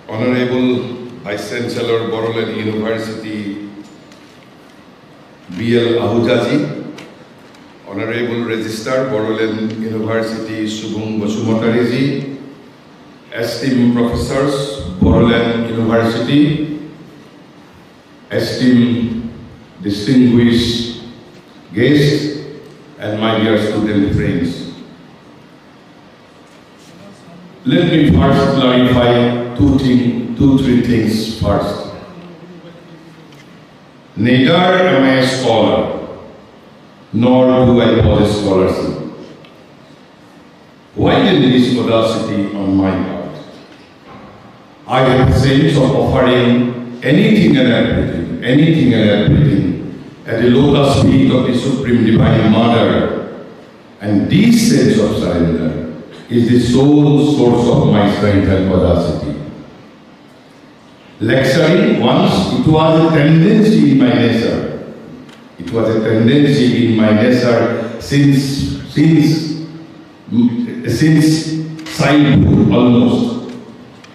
Honorable Vice Chancellor, Bodoland University, B.L. Ahujaji, Honorable Registrar, Bodoland University, Subung Basumatariji, esteemed professors, Bodoland University, esteemed distinguished guests, and my dear student friends. Let me first clarify three things first. Neither am I a scholar, nor do I possess scholarship. Why then this audacity on my part? I have a sense of offering anything and everything at the lotus feet of the Supreme Divine Mother, and this sense of surrender is the sole source of my strength and audacity. Lecturing once, it was a tendency in my nature. It was a tendency in my nature since childhood almost.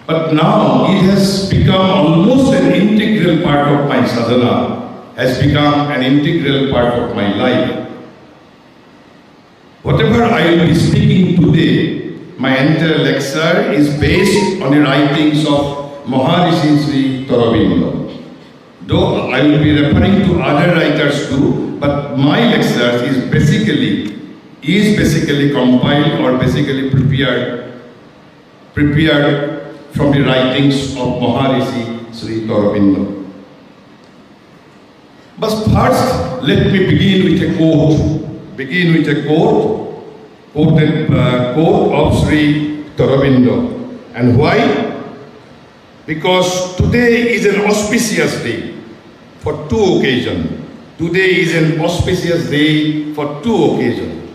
But now it has become almost an integral part of my sadhana, has become an integral part of my life. Whatever I will be speaking today, my entire lecture is based on the writings of Maharishi Sri Aurobindo. Though I will be referring to other writers too, but my lecture is basically compiled or basically prepared from the writings of Maharishi Sri Aurobindo. But first, let me begin with a quote. Quote of Sri Aurobindo. And why? Because today is an auspicious day for two occasions. Today is an auspicious day for two occasions.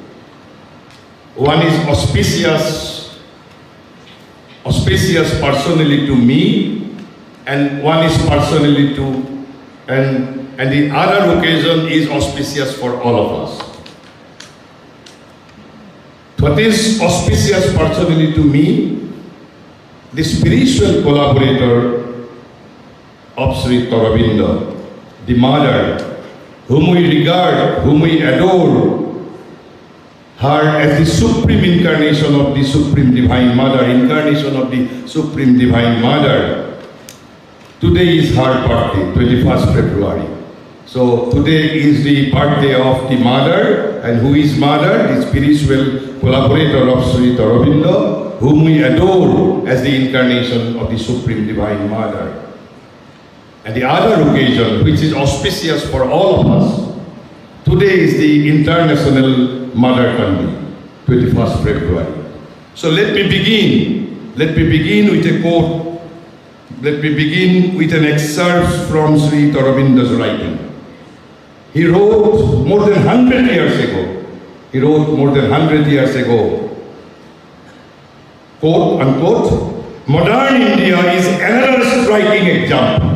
One is auspicious personally to me, and one is personally to, and the other occasion is auspicious for all of us. What is auspicious personally to me? The spiritual collaborator of Sri Aurobindo, the Mother, whom we regard, whom we adore, her as the supreme incarnation of the Supreme Divine Mother, incarnation of the Supreme Divine Mother. Today is her birthday, 21st February. So today is the birthday of the Mother, and who is Mother? The spiritual collaborator of Sri Aurobindo, whom we adore as the incarnation of the Supreme Divine Mother. And the other occasion, which is auspicious for all of us, today is the International Mother Kandi, 21st February. So let me begin with a quote. Let me begin with an excerpt from Sri Aurobindo's writing. He wrote more than 100 years ago, quote unquote, modern India is another striking example.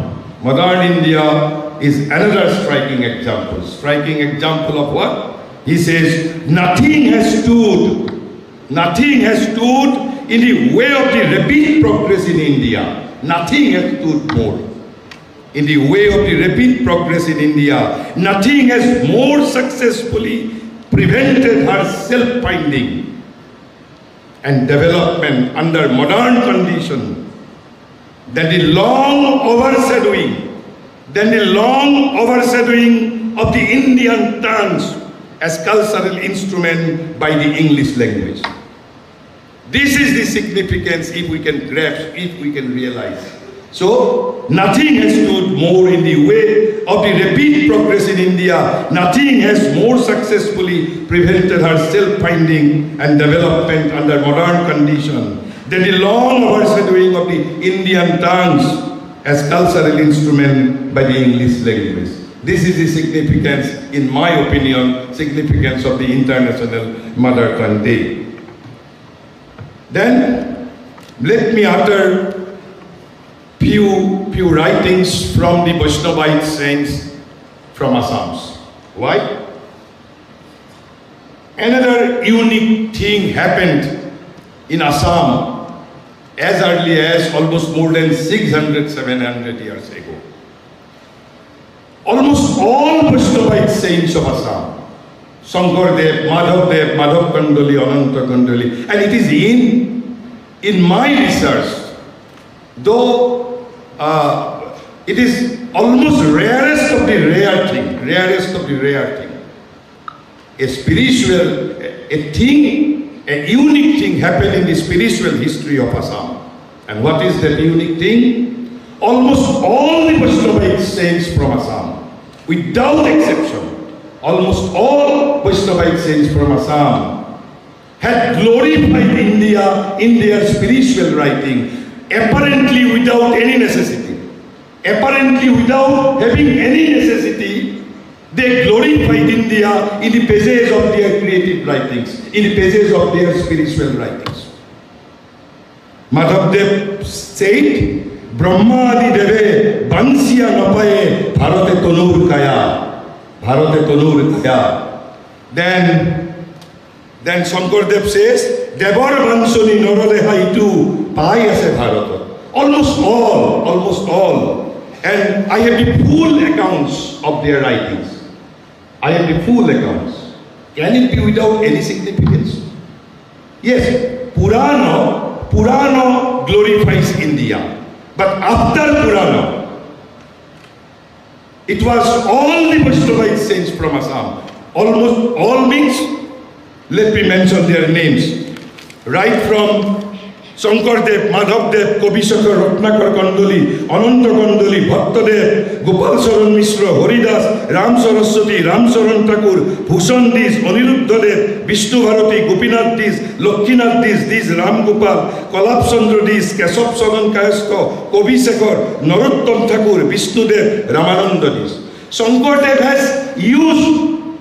Modern India is another striking example. Striking example of what? He says, nothing has stood in the way of the rapid progress in India. Nothing has stood more in the way of the rapid progress in India. Nothing has more successfully prevented her self-finding and development under modern conditions than the long overshadowing of the Indian tongues as cultural instrument by the English language. This is the significance if we can grasp, if we can realize. So, nothing has stood more in the way of the rapid progress in India. Nothing has more successfully prevented her self-finding and development under modern conditions than the long overshadowing of the Indian tongues as cultural instrument by the English language. This is the significance, in my opinion, significance of the International Mother Tongue Day. Then, let me utter few writings from the Vaishnavite saints from Assam. Why? Another unique thing happened in Assam as early as almost more than 600, 700 years ago. Almost all Vaishnavite saints of Assam, Shankardev, Madhavdev, Madhav Kandali, Ananta Kandali, and it is in my research, though it is almost rarest of the rare thing, a spiritual, a unique thing happened in the spiritual history of Assam. And what is that unique thing? Almost all the Vaishnavite saints from Assam, without exception, almost all Vaishnavite saints from Assam had glorified India in their spiritual writing, apparently without any necessity. Apparently without having any necessity, they glorified India in the pages of their creative writings, in the pages of their spiritual writings. Madhavdev said, Brahma adi deve bansiya napaye bharate tonur kaya. Bharate tonur kaya. Then Shankardev says, Devar bansoni naradeha itu payase bharata. Almost all. And I have the full accounts of their writings. I have the full accounts. Can it be without any significance? Yes, Purana glorifies India. But after Purana, it was all the Vaishnavite saints from Assam. Almost all means, let me mention their names. Right from Shankardev, Madhavdev, Kobishakar, Ratnakar Kandali, Ananta Kandali, Bhaktadev, Gopal Saran Mishra, Haridas, Ram Saraswati, Ram Saran Thakur, Bhushan Dis, Aniruddhadev, Vishnu Bharati, Gopinath Dis, Lokinath Dis, Ram Gopal, Kalap Chandra Dis, Keshav Saran Kayasko, Kobishakar, Narottam Thakur, Vishnu Dev, Ramananda Dis. Shankardev has used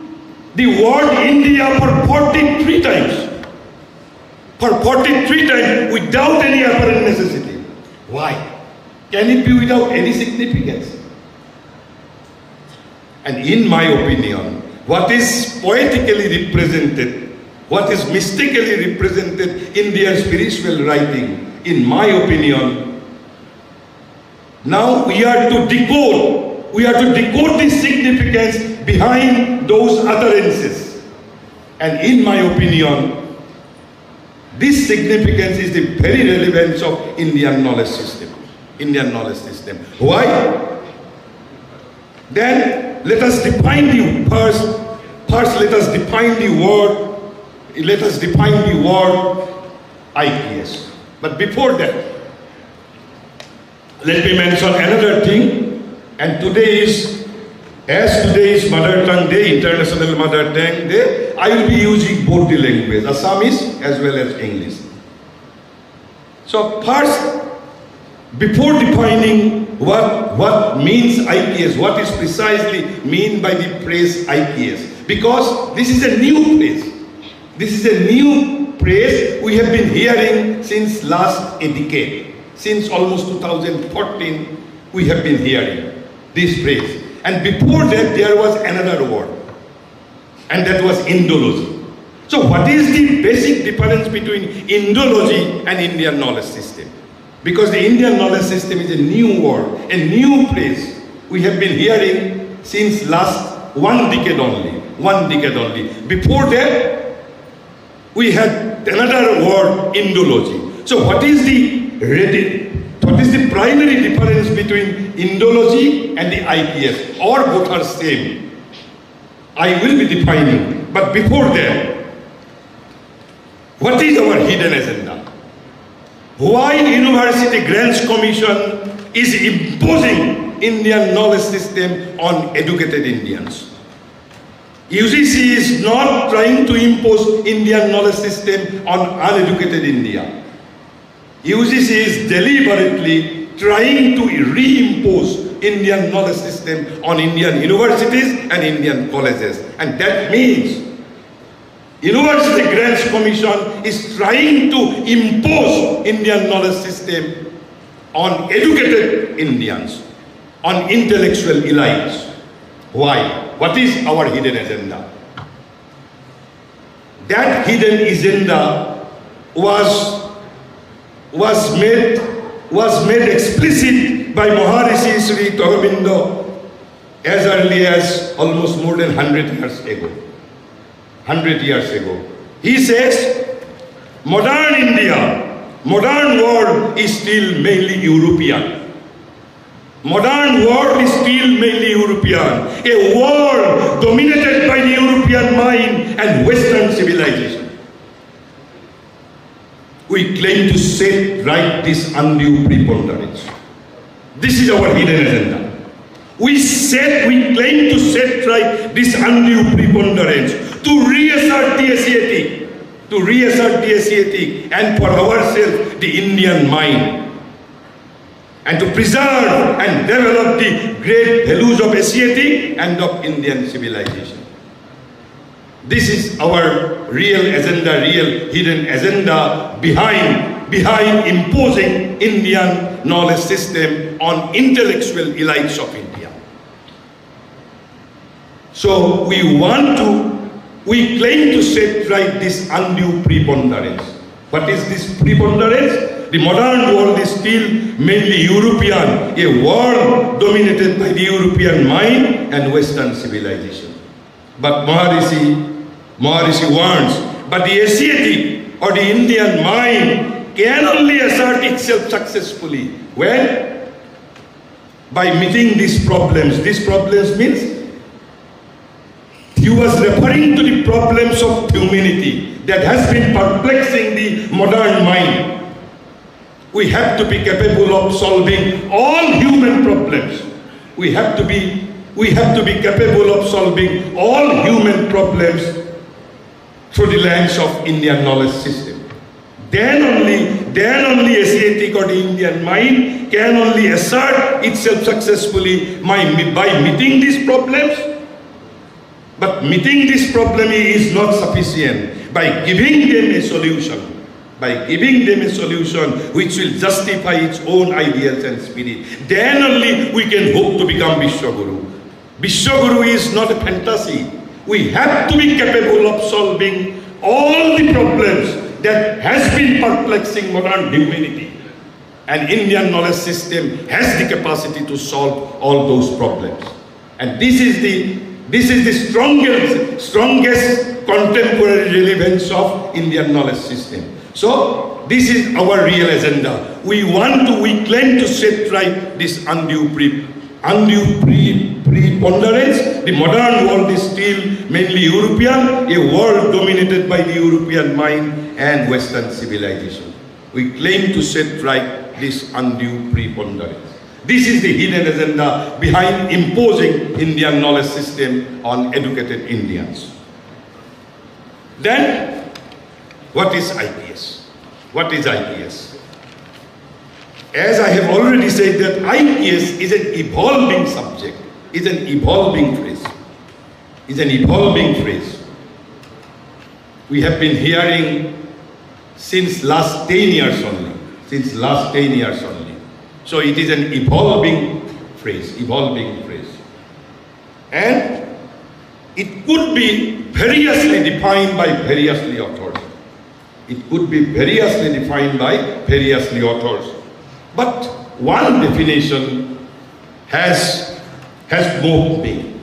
the word India for 43 times. For 43 times without any apparent necessity. Why? Can it be without any significance? And in my opinion, what is poetically represented, what is mystically represented in their spiritual writing, in my opinion, now we are to decode the significance behind those utterances. And in my opinion, this significance is the very relevance of Indian knowledge system. Why? Then let us define the first let us define the word IPS. But before that, let me mention another thing. And today is Mother Tongue Day, International Mother Tongue Day, I will be using both the languages, Assamese as well as English. So first, before defining what means IPS, what is precisely meant by the phrase IPS, because this is a new phrase. This is a new phrase we have been hearing since last a decade. Since almost 2014, we have been hearing this phrase. And before that, there was another word, and that was Indology. So what is the basic difference between Indology and Indian knowledge system? Because the Indian knowledge system is a new word, a new phrase we have been hearing since last one decade only. Before that, we had another word, Indology. So what is the primary difference between Indology and the IPS, or both are same? I will be defining. But before that, what is our hidden agenda? Why University Grants Commission is imposing Indian knowledge system on educated Indians? UGC is not trying to impose Indian knowledge system on uneducated India. UGC is deliberately trying to reimpose Indian knowledge system on Indian universities and Indian colleges. And that means University Grants Commission is trying to impose Indian knowledge system on educated Indians, on intellectual elites. Why? What is our hidden agenda? That hidden agenda was made explicit by Maharishi Sri Aurobindo as early as almost more than 100 years ago. 100 years ago. He says, modern India, modern world is still mainly European. Modern world is still mainly European. A world dominated by the European mind and Western civilization. We claim to set right this undue preponderance. This is our hidden agenda. We claim to set right this undue preponderance, to reassert the Asiatic, and for ourselves the Indian mind, and to preserve and develop the great values of Asiatic and of Indian civilization. This is our real agenda, real hidden agenda behind imposing Indian knowledge system on intellectual elites of India. So we claim to set right this undue preponderance. What is this preponderance? The modern world is still mainly European, a world dominated by the European mind and Western civilization. But Maharishi warns, but the Asiatic or the Indian mind can only assert itself successfully when? By meeting these problems. These problems means he was referring to the problems of humanity that has been perplexing the modern mind. We have to be capable of solving all human problems. We have to be capable of solving all human problems through the lens of Indian knowledge system. Then only Asiatic or the Indian mind can only assert itself successfully by meeting these problems. But meeting this problem is not sufficient. By giving them a solution, which will justify its own ideals and spirit, then only we can hope to become Vishwaguru. Vishwaguru is not a fantasy. We have to be capable of solving all the problems that has been perplexing modern humanity. And Indian knowledge system has the capacity to solve all those problems. And this is the strongest contemporary relevance of Indian knowledge system. So this is our real agenda. We claim to set right this undue preponderance. The modern world is still mainly European, a world dominated by the European mind and Western civilization. We claim to set right this undue preponderance. This is the hidden agenda behind imposing Indian knowledge system on educated Indians. Then, what is IPS? What is IPS? As I have already said, that IPS is an evolving subject, is an evolving phrase. We have been hearing since last 10 years only. So it is an evolving phrase. And it could be variously defined by variously authors. But one definition has moved me.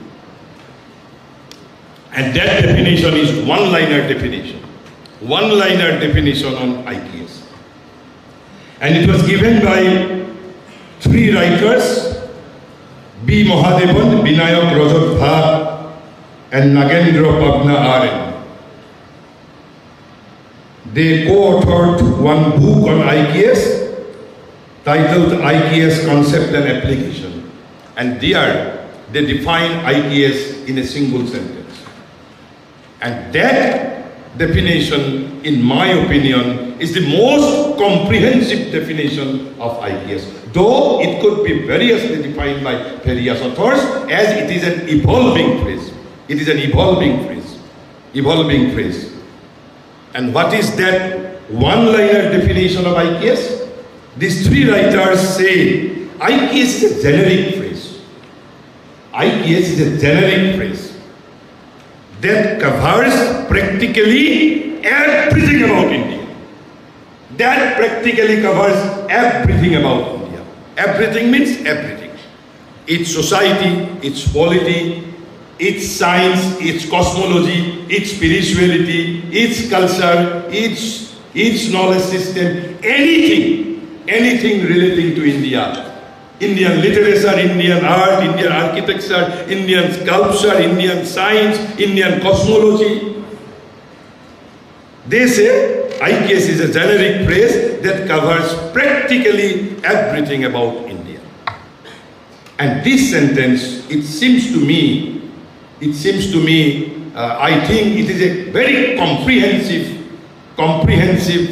And that definition is one-liner definition. One-liner definition on IPS. And it was given by 3 writers, B. Mahadevan, Binayak Rajat Bhat, and Nagendra Pagna Aren. They co-authored one book on IPS titled IPS Concept and Application. And there they define IPS in a single sentence. And that definition, in my opinion, is the most comprehensive definition of IPS. Though it could be variously defined by various authors, as it is an evolving phrase. And what is that one-liner definition of IPS? These 3 writers say IPS is a generic phrase. That covers practically everything about India. that practically covers everything about India. Everything means everything. Its society, its polity, its science, its cosmology, its spirituality, its culture, its knowledge system, anything relating to India. Indian literature, Indian art, Indian architecture, Indian sculpture, Indian science, Indian cosmology. They say IKS is a generic phrase that covers practically everything about India. And this sentence, it seems to me, I think it is a very comprehensive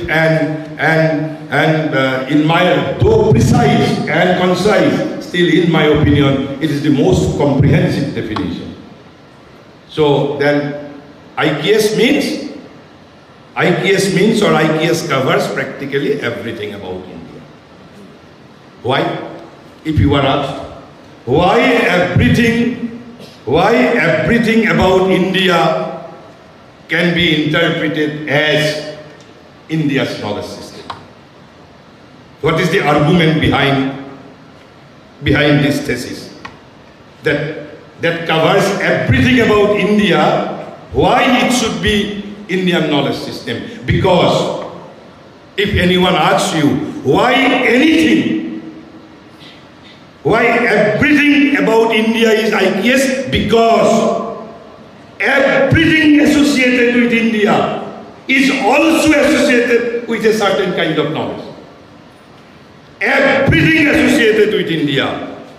and in my, though precise and concise, still in my opinion, it is the most comprehensive definition. So then IKS means or IKS covers practically everything about India. Why? If you are asked, why everything about India can be interpreted as India's knowledge system? What is the argument behind this thesis? That covers everything about India, why it should be Indian knowledge system? Because if anyone asks you why everything about India is IKS, because everything associated with India is also associated with a certain kind of knowledge. Everything associated with India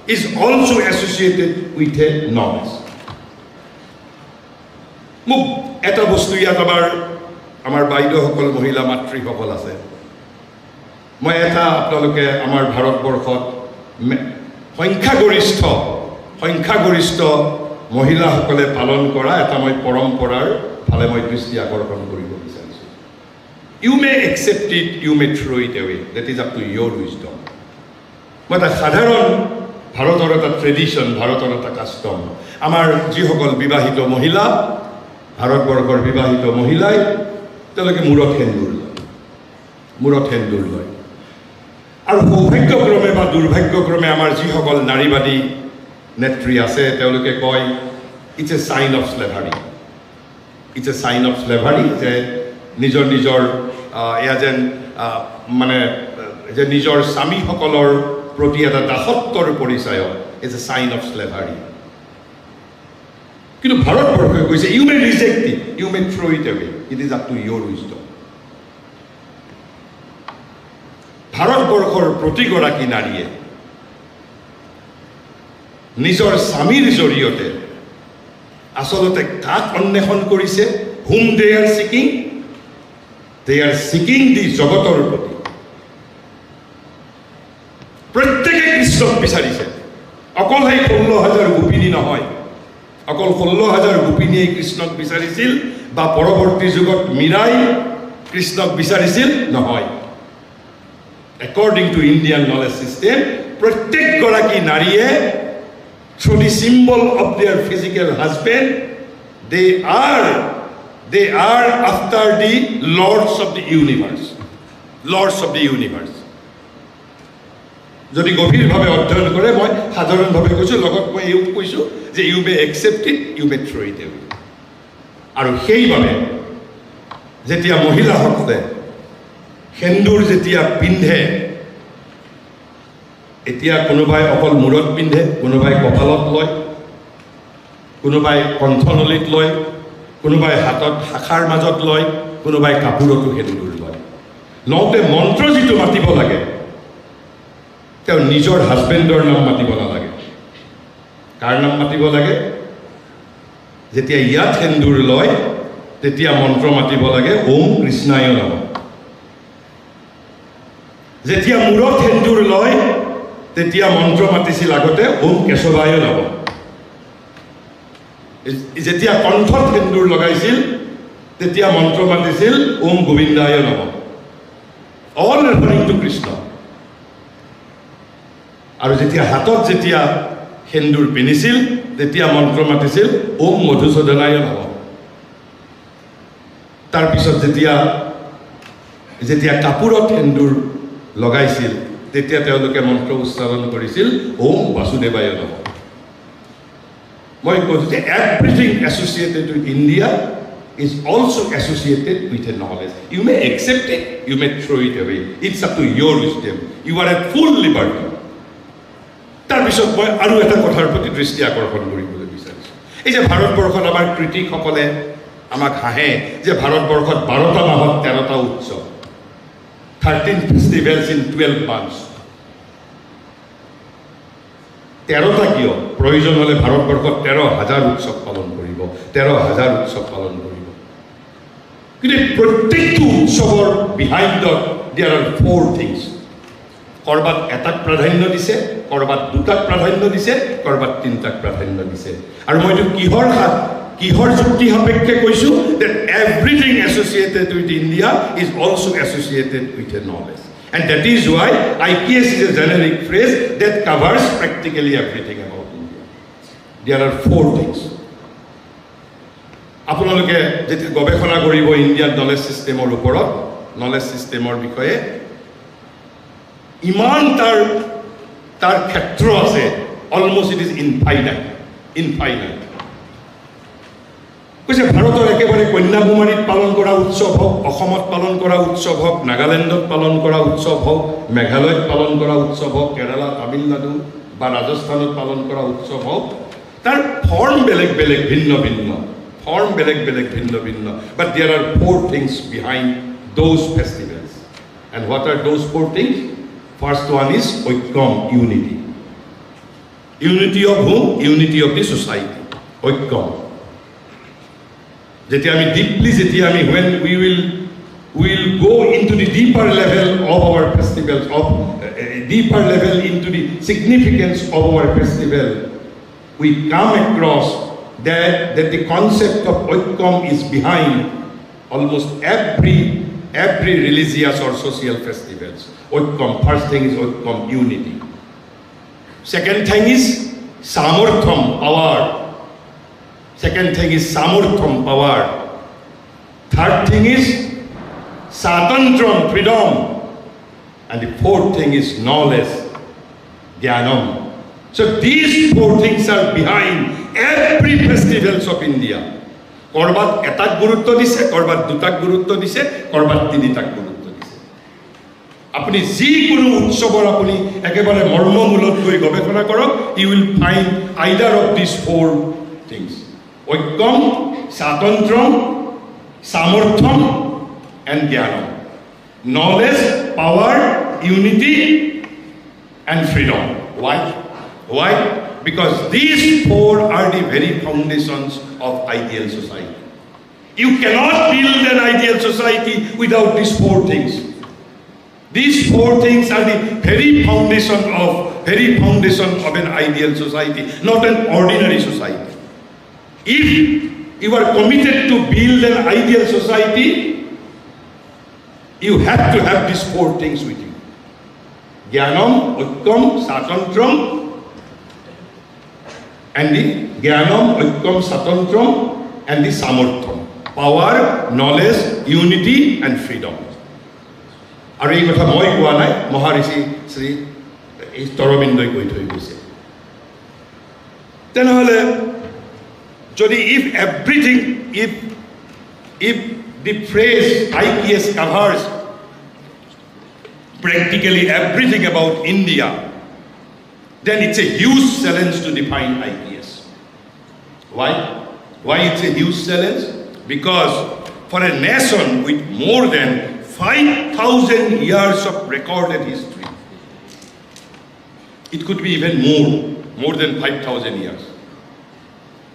is also associated with a knowledge. এটা বস্তু ইয়াত আমাৰ বাইদেউসকল মহিলা মাতৃসকল আছে, মই এটা আপোনালোকে আমাৰ ভাৰতবৰ্ষত সংখ্যাগৰিষ্ঠ মহিলাসকলে পালন কৰা এটা মই পৰম্পৰাৰ ফালে মই দৃষ্টি আকৰ্ষণ কৰিব বিচাৰিছোঁ. You may accept it, you may throw it away. That is up to your wisdom. মই এটা সাধাৰণ ভাৰতৰ এটা ট্ৰেডিশ্যন, ভাৰতৰ এটা কাষ্টম, আমাৰ যিসকল বিবাহিত মহিলা, ভাৰতবৰ্ষৰ বিবাহিত মহিলাই তেওঁলোকে মূৰত সেন্দুৰ লয়। আৰু সৌভাগ্যক্ৰমে বা দুৰ্ভাগ্যক্ৰমে আমাৰ যিসকল নাৰীবাদী নেত্ৰী আছে তেওঁলোকে কয় it's a sign off slavery. It's a sign off slavery, যে নিজৰ এয়া যেন মানে যে নিজৰ স্বামীসকলৰ প্ৰতি এটা দাসত্বৰ পৰিচয়, it's a sign off slavery. কিন্তু ভাৰতবৰ্ষই কৈছে you may reject it, you may throw it away, it is up to your wisdom. ভাৰতবৰ্ষৰ প্ৰতিগৰাকী নাৰীয়ে নিজৰ স্বামীৰ জৰিয়তে আচলতে কাক অন্বেষণ কৰিছে? হুম দে আৰ চিকিং? দে আৰ চিকিং দি জগতৰ প্ৰতি। প্ৰত্যেকে কৃষ্ণক বিচাৰিছে, অকল সেই 16,000 গোপিনী নহয়, অকল 16,000 গোপিনীয়ে কৃষ্ণক বিচাৰিছিল বা পৰৱৰ্তী যুগত মীৰাই কৃষ্ণক বিচাৰিছিল নহয়। According to Indian knowledge system, প্ৰত্যেকগৰাকী নাৰীয়ে through the symbol of their physical husband, they are after the lords of the universe. যদি গভীৰভাৱে অধ্যয়ন কৰে, মই সাধাৰণভাৱে কৈছোঁ, লগত মই এইও কৈছোঁ যে you may accept it, you may throw' it away. আৰু সেইবাবে যেতিয়া মহিলাসকলে সেন্দুৰ যেতিয়া পিন্ধে, এতিয়া কোনোবাই অকল মূৰত পিন্ধে, কোনোবাই কপালত লয়, কোনোবাই কণ্ঠনলীত লয়, কোনোবাই হাতত শাখাৰ মাজত লয়, কোনোবাই কাপোৰতো সেন্দুৰ লয়। লওঁতে মন্ত্ৰ যিটো মাতিব লাগে, তেওঁ নিজৰ হাজবেণ্ডৰ নাম মাতিব নালাগে। কাৰ নাম মাতিব লাগে? যেতিয়া ইয়াত সেন্দুৰ লয় তেতিয়া মন্ত্ৰ মাতিব লাগে ওম কৃষ্ণায় নমঃ। যেতিয়া মূৰত সেন্দুৰ লয় তেতিয়া মন্ত্ৰ মাতিছিল আগতে ওম কেশৱায় নমঃ। যেতিয়া কণ্ঠত সেন্দুৰ লগাইছিল তেতিয়া মন্ত্ৰ মাতিছিল ওম গোবিন্দায় নমঃ, অল ৰেফাৰিং টু কৃষ্ণ। আৰু যেতিয়া হাতত যেতিয়া সেন্দুৰ পিন্ধিছিল তেতিয়া মন্ত্ৰ মাতিছিল ওম মধুসূদনায় নমঃ। তাৰপিছত যেতিয়া যেতিয়া কাপোৰত সেন্দুৰ লগাইছিল তেতিয়া তেওঁলোকে মন্ত্ৰ উচ্চাৰণ কৰিছিল ওম বাসুদেৱায় নমঃ মই কৈছো যে everything associated with India is also associated with a knowledge. You may accept it, you may throw it away. It's up to your wisdom. You are at full liberty. তাৰ পিছত মই আৰু এটা কথাৰ প্ৰতি দৃষ্টি আকৰ্ষণ কৰিবলৈ বিচাৰিছোঁ এই যে ভাৰতবৰ্ষত আমাৰ কৃতিকসকলে আমাক হাঁহে যে ভাৰতবৰ্ষত 12টা মাহত 13টা উৎসৱ 13 festivals in 12 months 13টা কিয় প্ৰয়োজন হ'লে ভাৰতবৰ্ষত 13,000 উৎসৱ পালন কৰিব 13,000 উৎসৱ পালন কৰিব কিন্তু প্ৰত্যেকটো উৎসৱৰ বিহাইণ্ডত দেয়াৰ আৰ 4 থিংছ কৰবাত এটাক প্ৰাধান্য দিছে কৰবাত দুটাক প্ৰাধান্য দিছে কৰবাত তিনটাক প্ৰাধান্য দিছে আৰু মই এইটো কিহৰ যুক্তি সাপেক্ষে কৈছো that everything associated with India is also associated with a knowledge and that is why IPS is a generic phrase that covers practically everything about India. There are 4 things. আপোনালোকে যেতিয়া গৱেষণা কৰিব ইণ্ডিয়ান নলেজ সিস্টেমৰ ওপৰত knowledge সিস্টেমৰ বিষয়ে ইমান তাৰ ক্ষেত্ৰ আছে almost it is infinite কৈছে ভাৰতৰ একেবাৰে কন্যাকুমাৰীত পালন কৰা উৎসৱ হওক অসমত পালন কৰা উৎসৱ হওক নাগালেণ্ডত পালন কৰা উৎসৱ হওক মেঘালয়ত পালন কৰা উৎসৱ হওক কেৰালা তামিলনাডু বা ৰাজস্থানত পালন কৰা উৎসৱ হওক তাৰ ফৰ্ম বেলেগ বেলেগ ভিন্ন ভিন্ন but there are 4 things behind those festivals and what are those 4 things first one is oikom unity of whom unity of the society oikom যেতিয়া আমি deeply when we will go into the deeper level of our festivals of deeper level into the significance of our festival we come across that the concept of oikom is behind almost every religious or social festivals oikom first thing is oikom unity second thing is samortham power third thing is satantram freedom and the fourth thing is knowledge jnanam so these 4 things are behind every festivals of India korbat etak gurutto dise korbat dutak gurutto dise korbat tinitak gurutto dise apuni ji kono utsobor apuni ekebare mormomulot goi gobekona korok you will find either of these 4 things oikom satantram samortham and jnanam knowledge power unity and freedom why because these 4 are the very foundations of ideal society. You cannot build an ideal society without these 4 things. These 4 things are the very foundation of an ideal society, not an ordinary society. If you are committed to build an ideal society, you have to have these 4 things with you. Jnanam, oikom, satantram, and the jnanam oikom satantram and the samortham power knowledge unity and freedom aru ei kotha moi koa nai maharishi Sri Torobindoi koi thoi goise tenhole jodi if the phrase IPS covers practically everything about India then it's a huge challenge to define IPS. Why it's a huge challenge? Because for a nation with more than 5,000 years of recorded history, it could be even more than 5,000 years.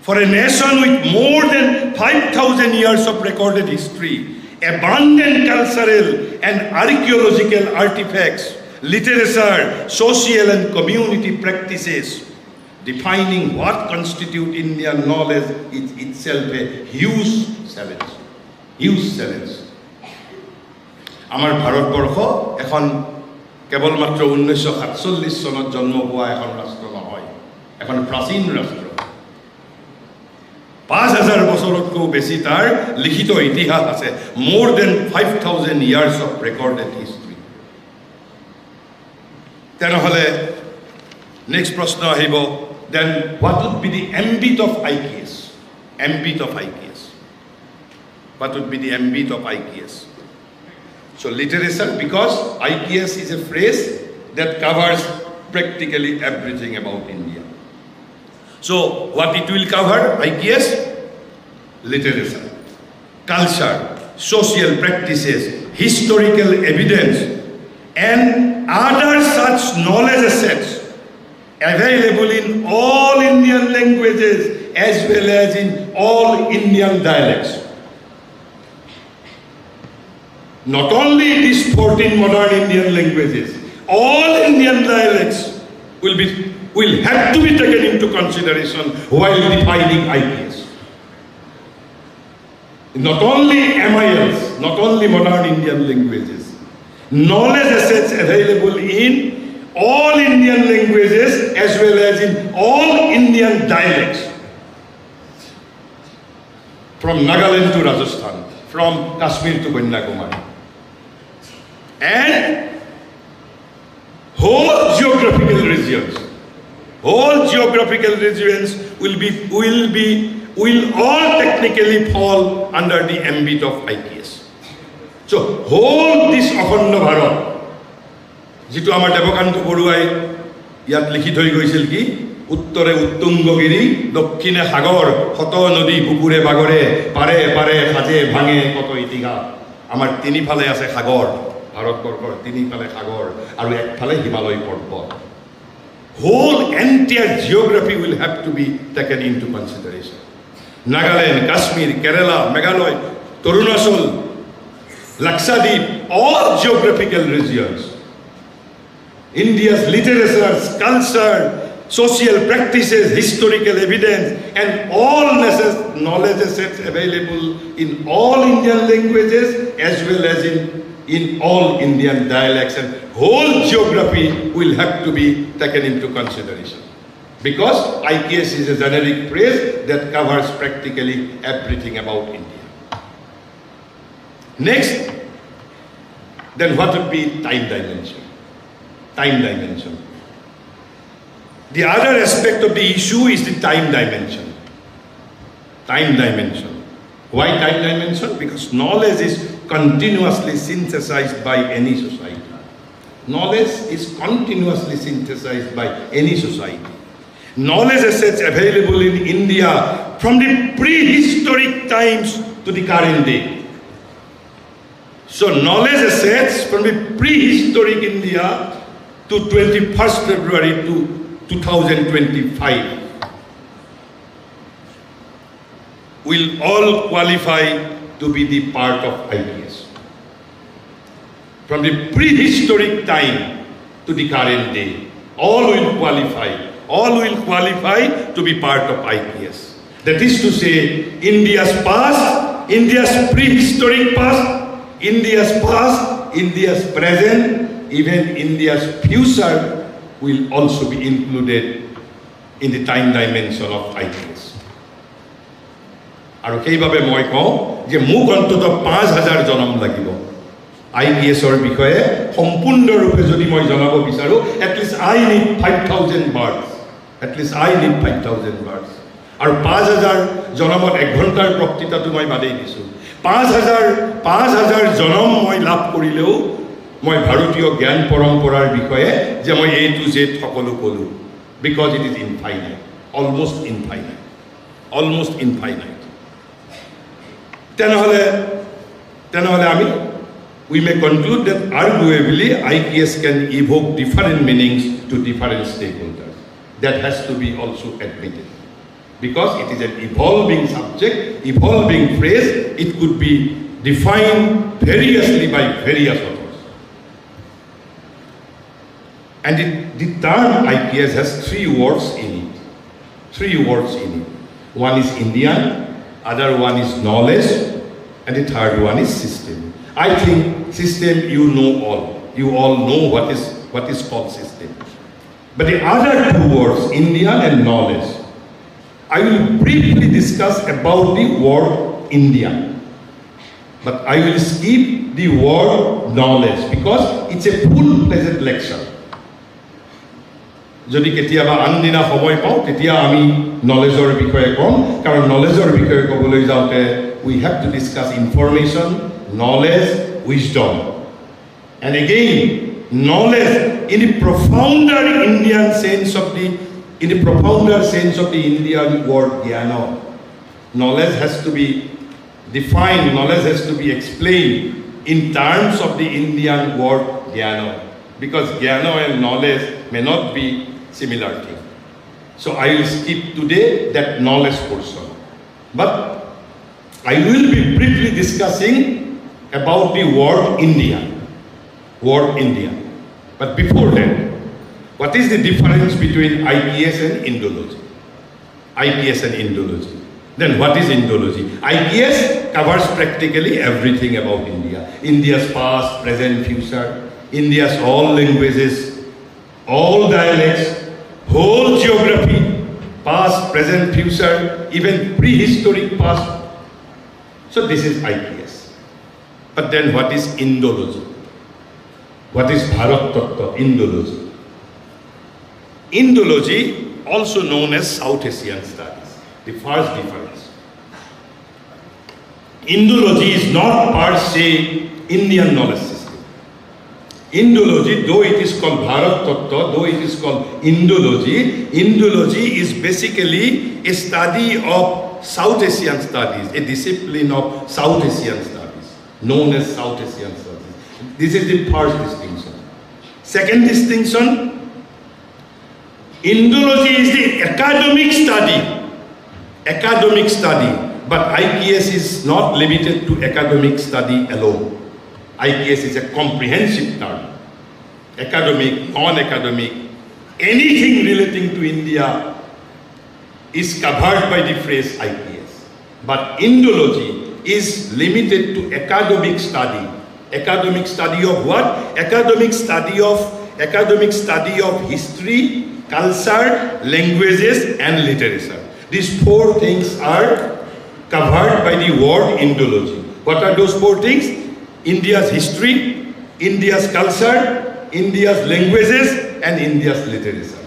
For a nation with more than 5,000 years of recorded history, abundant cultural and archaeological artifacts, literature, social and community practices, defining what constitute Indian knowledge is itself a huge challenge. Amar Bharatborkho ekhon kebol matro 1947 sonot jonmo hoa ekhon rashtra nohoy ekhon prachin rashtra 5000 বছৰতকৈ বেছি তাৰ লিখিত ইতিহাস আছে, more than 5000 years of recorded history. তেনেহলে next প্ৰশ্ন আহিব, then what would be the ambit of IKS? Ambit of IKS. What would be the ambit of IKS? So literature, because IKS is a phrase that covers practically everything about India. So what it will cover, IKS? Literature, culture, social practices, historical evidence, and other such knowledge assets available in all Indian languages as well as in all Indian dialects. Not only these 14 modern Indian languages, all Indian dialects will have to be taken into consideration while defining IKS. Not only MILs, not only modern Indian languages, knowledge assets available in all Indian languages as well as in all Indian dialects. From Nagaland to Rajasthan, from Kashmir to Kanyakumari. And whole geographical regions will all technically fall under the ambit of IKS. So whole this Akhanda Bharat, jitu amar Devakanta Boruai yat likhi thoi goisil ki uttore uttungogiri dokkhine Sagar koto nodi bukure bagore pare pare haje bhange koto itiha amar tini phale ase Sagar Bharatborshor tini phale Sagar aru ek phale Himalay Parbat. Whole entire geography will have to be taken into consideration. Nagaland, Kashmir, Kerala, Meghalaya, Arunachal, Lakshadweep, all geographical regions. India's literature, culture, social practices, historical evidence, and all knowledge assets available in all Indian languages as well as in all Indian dialects, and whole geography will have to be taken into consideration. Because IKS is a generic phrase that covers practically everything about India. Next, then what would be time dimension? Time dimension. The other aspect of the issue is the time dimension. Time dimension. Why time dimension? Because knowledge is continuously synthesized by any society. Knowledge is continuously synthesized by any society. Knowledge assets available in India from the prehistoric times to the current day. So knowledge assets from the prehistoric India to 21st February to 2025 will all qualify to be the part of IKS. From the prehistoric time to the current day, all will qualify to be part of IKS. That is to say, India's past, India's prehistoric past, India's present, even India's future will also be included in the time dimension of IKS. আৰু সেইভাবে মই কওঁ যে মোক অন্তত 5000 জনম লাগিব IKSৰ বিষয়ে সম্পূৰ্ণৰূপে যদি মই জনাব বিচাৰো, at least I need 5000 words. আৰু 5000 জনমত 1 ঘণ্টাৰ বক্তৃতাটো মই বাদেই দিছো। 5000 জনম মই লাভ কৰিলেও মই ভাৰতীয় জ্ঞান পৰম্পৰাৰ বিষয়ে যে মই A to Z সকলো কলো, because it is infinite, almost infinite. তেনেহলে আমি we may conclude that arguably IKS can evoke different meanings to different stakeholders. That has to be also admitted. Because it is an evolving subject, evolving phrase, it could be defined variously by various authors. And the term IKS has 3 words in it. 3 words in it. One is Indian, other one is knowledge, and the third one is system. I think system you know all. You all know what is called system. But the other 2 words, Indian and knowledge, I will briefly discuss about the word India. But I will skip the word knowledge because it's a full-fledged lecture. যদি কেতিয়াবা আনদিনা সময় পাওঁ তেতিয়া আমি নলেজৰ বিষয়ে কম কাৰণ নলেজৰ বিষয়ে ক'বলৈ যাওঁতে we have to discuss information, knowledge, wisdom. And again, knowledge in the profounder Indian sense of the Indian word jnana. Knowledge has to be defined, knowledge has to be explained in terms of the Indian word jnana because jnana and knowledge may not be similar thing. So I will skip today that knowledge portion. But I will be briefly discussing about the word India. But before that, what is the difference between IPS and Indology? Then what is Indology? IPS covers practically everything about India. India's past, present, future, India's all languages, all dialects, whole geography, past, present, future, even prehistoric past. So this is IPS. But then what is Indology? What is Bharat Tattva? Indology. Indology, also known as South Asian studies. The first difference. Indology is not per se Indian knowledge system. Indology, though it is called Bharat Tattva, though it is called Indology is basically a study of South Asian studies, a discipline of South Asian studies, known as South Asian studies. This is the first distinction. Second distinction, Indology is the academic study, but IPS is not limited to academic study alone. IPS is a comprehensive term. Academic, non-academic, anything relating to India is covered by the phrase IPS. But Indology is limited to academic study. Academic study of what? Academic study of history, culture, languages, and literature. These four things are covered by the word Indology. What are those four things? India's history, India's culture, India's languages, and India's literature.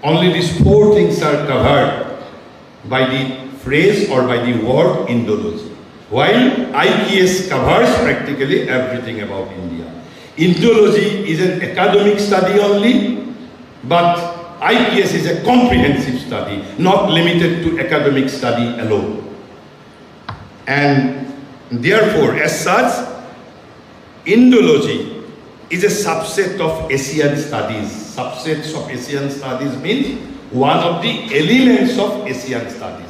Only these four things are covered by the phrase or by the word Indology. While IPS covers practically everything about India. Indology is an academic study only, but IPS is a comprehensive study, not limited to academic study alone. And therefore, as such, Indology is a subset of Asian studies. Subsets of Asian studies means one of the elements of Asian studies.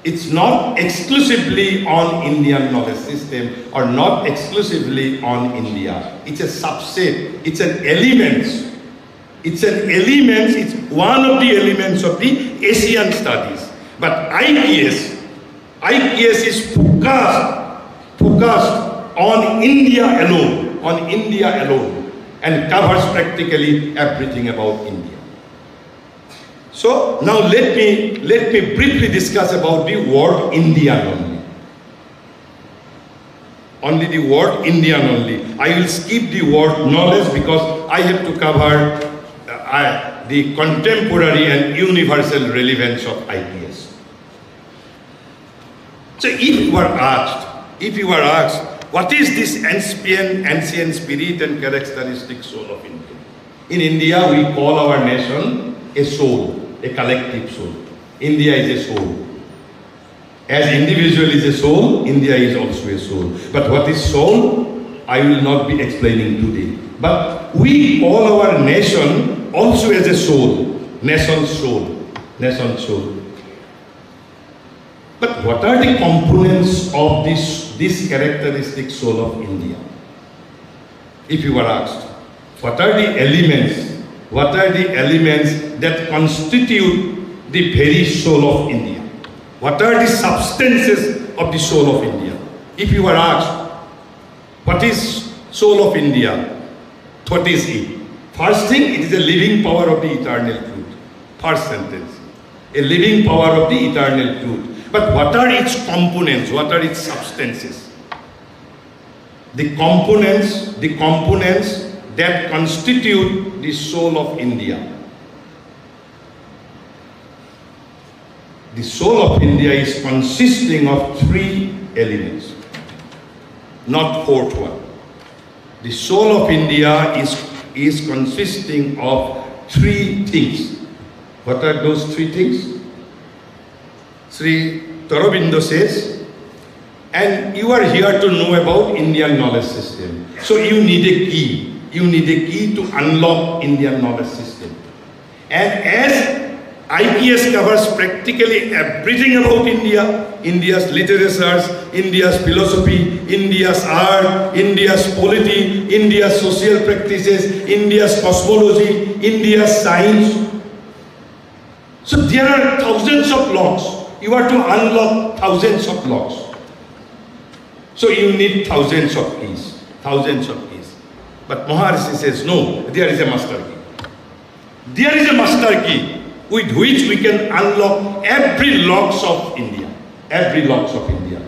It's not exclusively on Indian knowledge system or not exclusively on India. It's a subset, it's an element. It's one of the elements of the Asian studies. But IPS is focused on India alone and covers practically everything about India. So now let me briefly discuss about the word Indian only. Only the word Indian only. I will skip the word knowledge because I have to cover the contemporary and universal relevance of IPS. So if you are asked, what is this ancient spirit and characteristic soul of India? In India, we call our nation a soul, a collective soul. India is a soul. As individual is a soul, India is also a soul. But what is soul? I will not be explaining today. But we call our nation also as a soul, nation's soul. But what are the components of this characteristic soul of India? If you were asked, what are the elements that constitute the very soul of India? What are the substances of the soul of India? If you were asked, what is soul of India? What is it? First thing, it is a living power of the eternal truth. First sentence. a living power of the eternal truth. But what are its components? What are its substances? The components that constitute the soul of India. The soul of India is consisting of three elements, not fourth one. The soul of India is consisting of three things. What are those three things? Sri Aurobindo says, and you are here to know about Indian knowledge system. So you need a key. You need a key to unlock Indian knowledge system. And as IPS covers practically everything about India, India's literatures, India's philosophy, India's art, India's polity, India's social practices, India's cosmology, India's science. So there are thousands of locks. You are to unlock thousands of locks. So you need thousands of keys, thousands of keys. But Maharishi says, no, there is a master key. There is a master key with which we can unlock every locks of India. Every locks of India.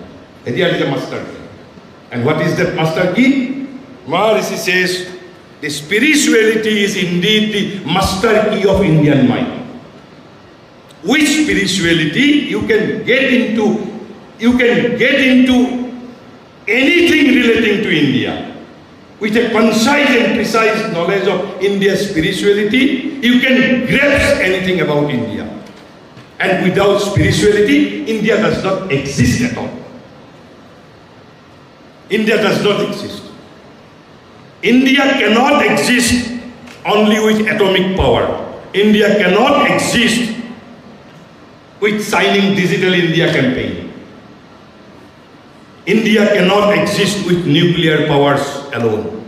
And there is a master key. And what is that master key? Maharishi says, the spirituality is indeed the master key of Indian mind. Which spirituality you can get into anything relating to India. With a concise and precise knowledge of India's spirituality, you can grasp anything about India. And without spirituality, India does not exist at all. India does not exist. India cannot exist only with atomic power. India cannot exist with signing Digital India campaign. India cannot exist with nuclear powers alone.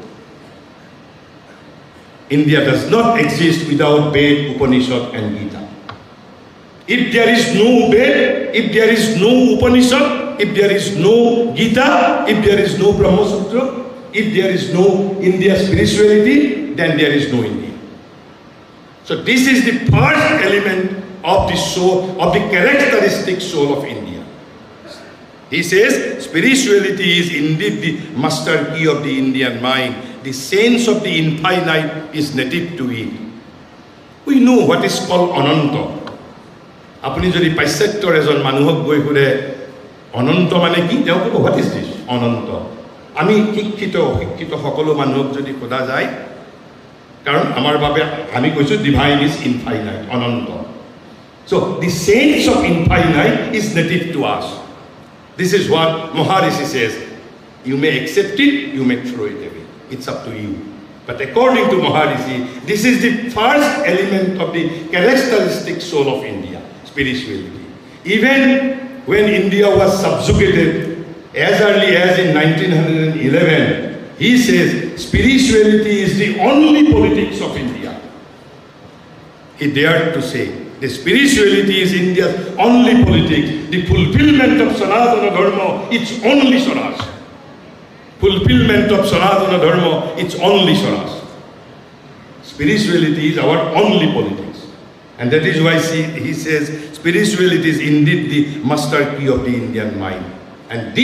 India does not exist without Ved, Upanishad and Gita. If there is no Ved, if there is no Upanishad, if there is no Gita, if there is no Brahma Sutra, if there is no India spirituality, then there is no India. So this is the first element of the soul, of the characteristic soul of India. He says, spirituality is indeed the master key of the Indian mind. The sense of the infinite is native to it. We know what is called Ananta. Apuni jodi paishyattor ejon manuhok goi kure Ananta mane ki teo kobo, what is this Ananta? Ami shikkito hokolo manuhok jodi koda jai, karon amar babe ami koisu divine is infinite, Ananta. So the sense of infinite is native to us. This is what Maharishi says. You may accept it, you may throw it away. It's up to you. But according to Maharishi, this is the first element of the characteristic soul of India, spirituality. Even when India was subjugated as early as in 1911, he says spirituality is the only politics of India. He dared to say, the spirituality is India's only politics. The fulfillment of Sanatana Dharma, it's only Swaraj. Fulfillment of Sanatana Dharma, it's only Swaraj. Spirituality is our only politics. And that is why he says, spirituality is indeed the master key of the Indian mind. And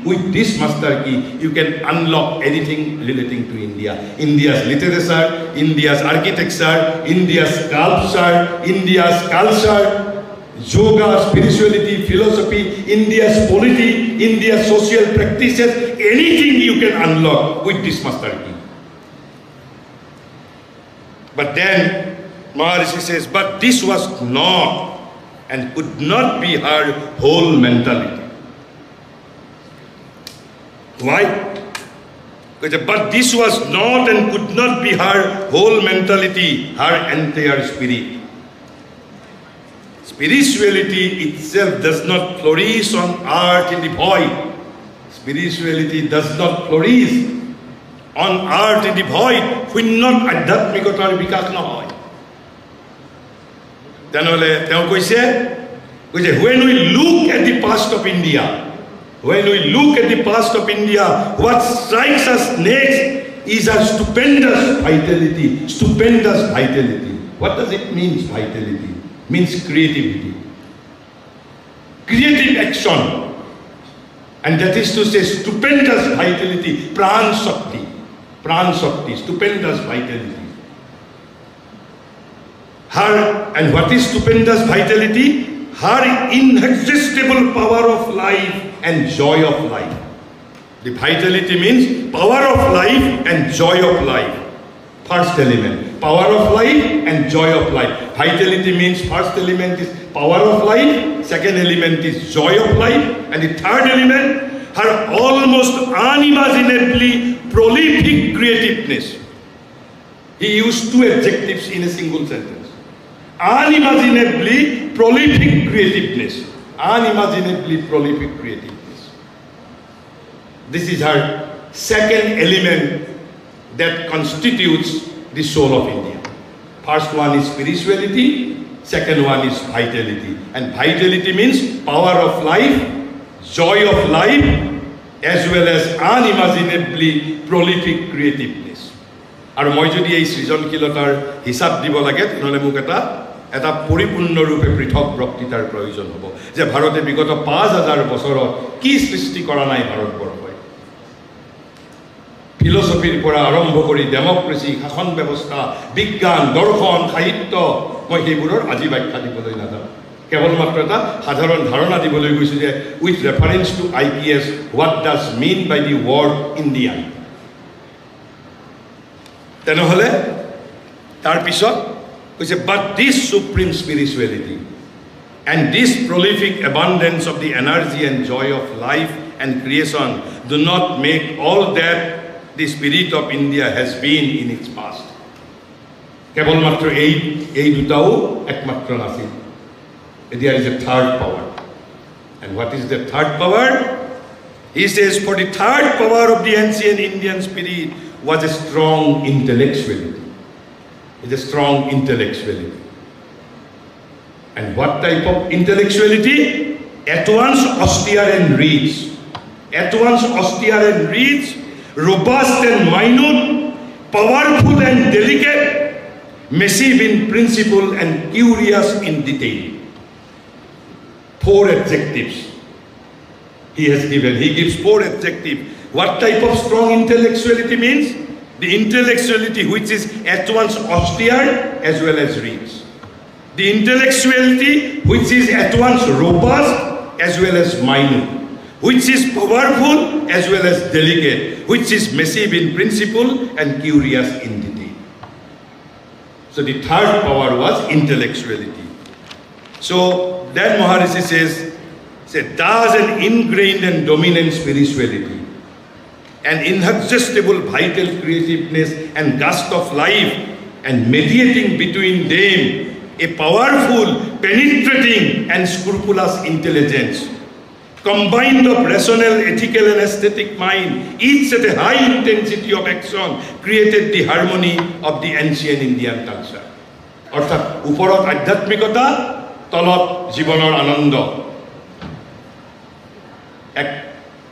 with this master key, you can unlock anything relating to India. India's literature, India's architecture, India's sculpture, India's culture, yoga, spirituality, philosophy, India's polity, India's social practices, anything you can unlock with this master key. But then Maharishi says, but this was not and could not be her whole mentality. Why? But this was not and could not be her whole mentality, her entire spirit. Spirituality itself does not flourish on earth in the void. Spirituality does not flourish on earth in the void. When not adhyatmikotar bikas nohoy. When we look at the past of India, what strikes us next is a stupendous vitality. What does it mean, vitality? means creativity. Creative action. And that is to say stupendous vitality, pran shakti, stupendous vitality. Her, and what is stupendous vitality? Her inexhaustible power of life and joy of life. The vitality means power of life and joy of life. First element, power of life and joy of life. Vitality means first element is power of life, second element is joy of life, and the third element, her almost unimaginably prolific creativeness. He used two adjectives in a single sentence. Unimaginably prolific creativeness. Unimaginably prolific creativeness. This is her second element that constitutes the soul of India. First one is spirituality, second one is vitality. And vitality means power of life, joy of life, as well as unimaginably prolific creativeness. And moi jodi ei srijonshilতাৰ হিসাব দিব লাগে তেনেহলে মোক এটা পৰিপূৰ্ণৰূপে পৃথক বক্তৃতাৰ প্ৰয়োজন হ'ব যে ভাৰতে বিগত 5000 বছৰত কি সৃষ্টি কৰা নাই ভাৰতবৰ্ষই ফিলসফিৰ পৰা আৰম্ভ কৰি ডেমক্ৰেসি শাসন ব্যৱস্থা বিজ্ঞান দৰ্শন সাহিত্য মই সেইবোৰৰ আজি ব্যাখ্যা দিবলৈ নাযাওঁ কেৱল মাত্ৰ এটা সাধাৰণ ধাৰণা দিবলৈ গৈছো যে with reference to IPS what does mean by the word India তেনেহলে তাৰ পিছত কৈছে but this supreme spirituality and this prolific abundance of the energy and joy of life and creation do not make all that the spirit of India has been in its past. কেৱল মাত্ৰ এই দুটাও একমাত্ৰ নাছিল. There is a third power. And what is the third power? He says, for the third power of the ancient Indian spirit was a strong intellectuality. It's a strong intellectuality. And what type of intellectuality? At once austere and rich. At once austere and rich, robust and minute, powerful and delicate, massive in principle and curious in detail. 4 adjectives he has given. He gives 4 adjectives. What type of strong intellectuality means? The intellectuality which is at once austere as well as rich. The intellectuality which is at once robust as well as minute. Which is powerful as well as delicate. Which is massive in principle and curious in detail. So the third power was intellectuality. So then Maharishi says, does an ingrained and dominant spirituality, an inexhaustible vital creativeness and gust of life, and mediating between them a powerful, penetrating and scrupulous intelligence, combined of rational, ethical and aesthetic mind, each at a high intensity of action, created the harmony of the ancient Indian culture. অর্থাৎ উপরত আধ্যাত্মিকতা তলত জীবনৰ আনন্দ এক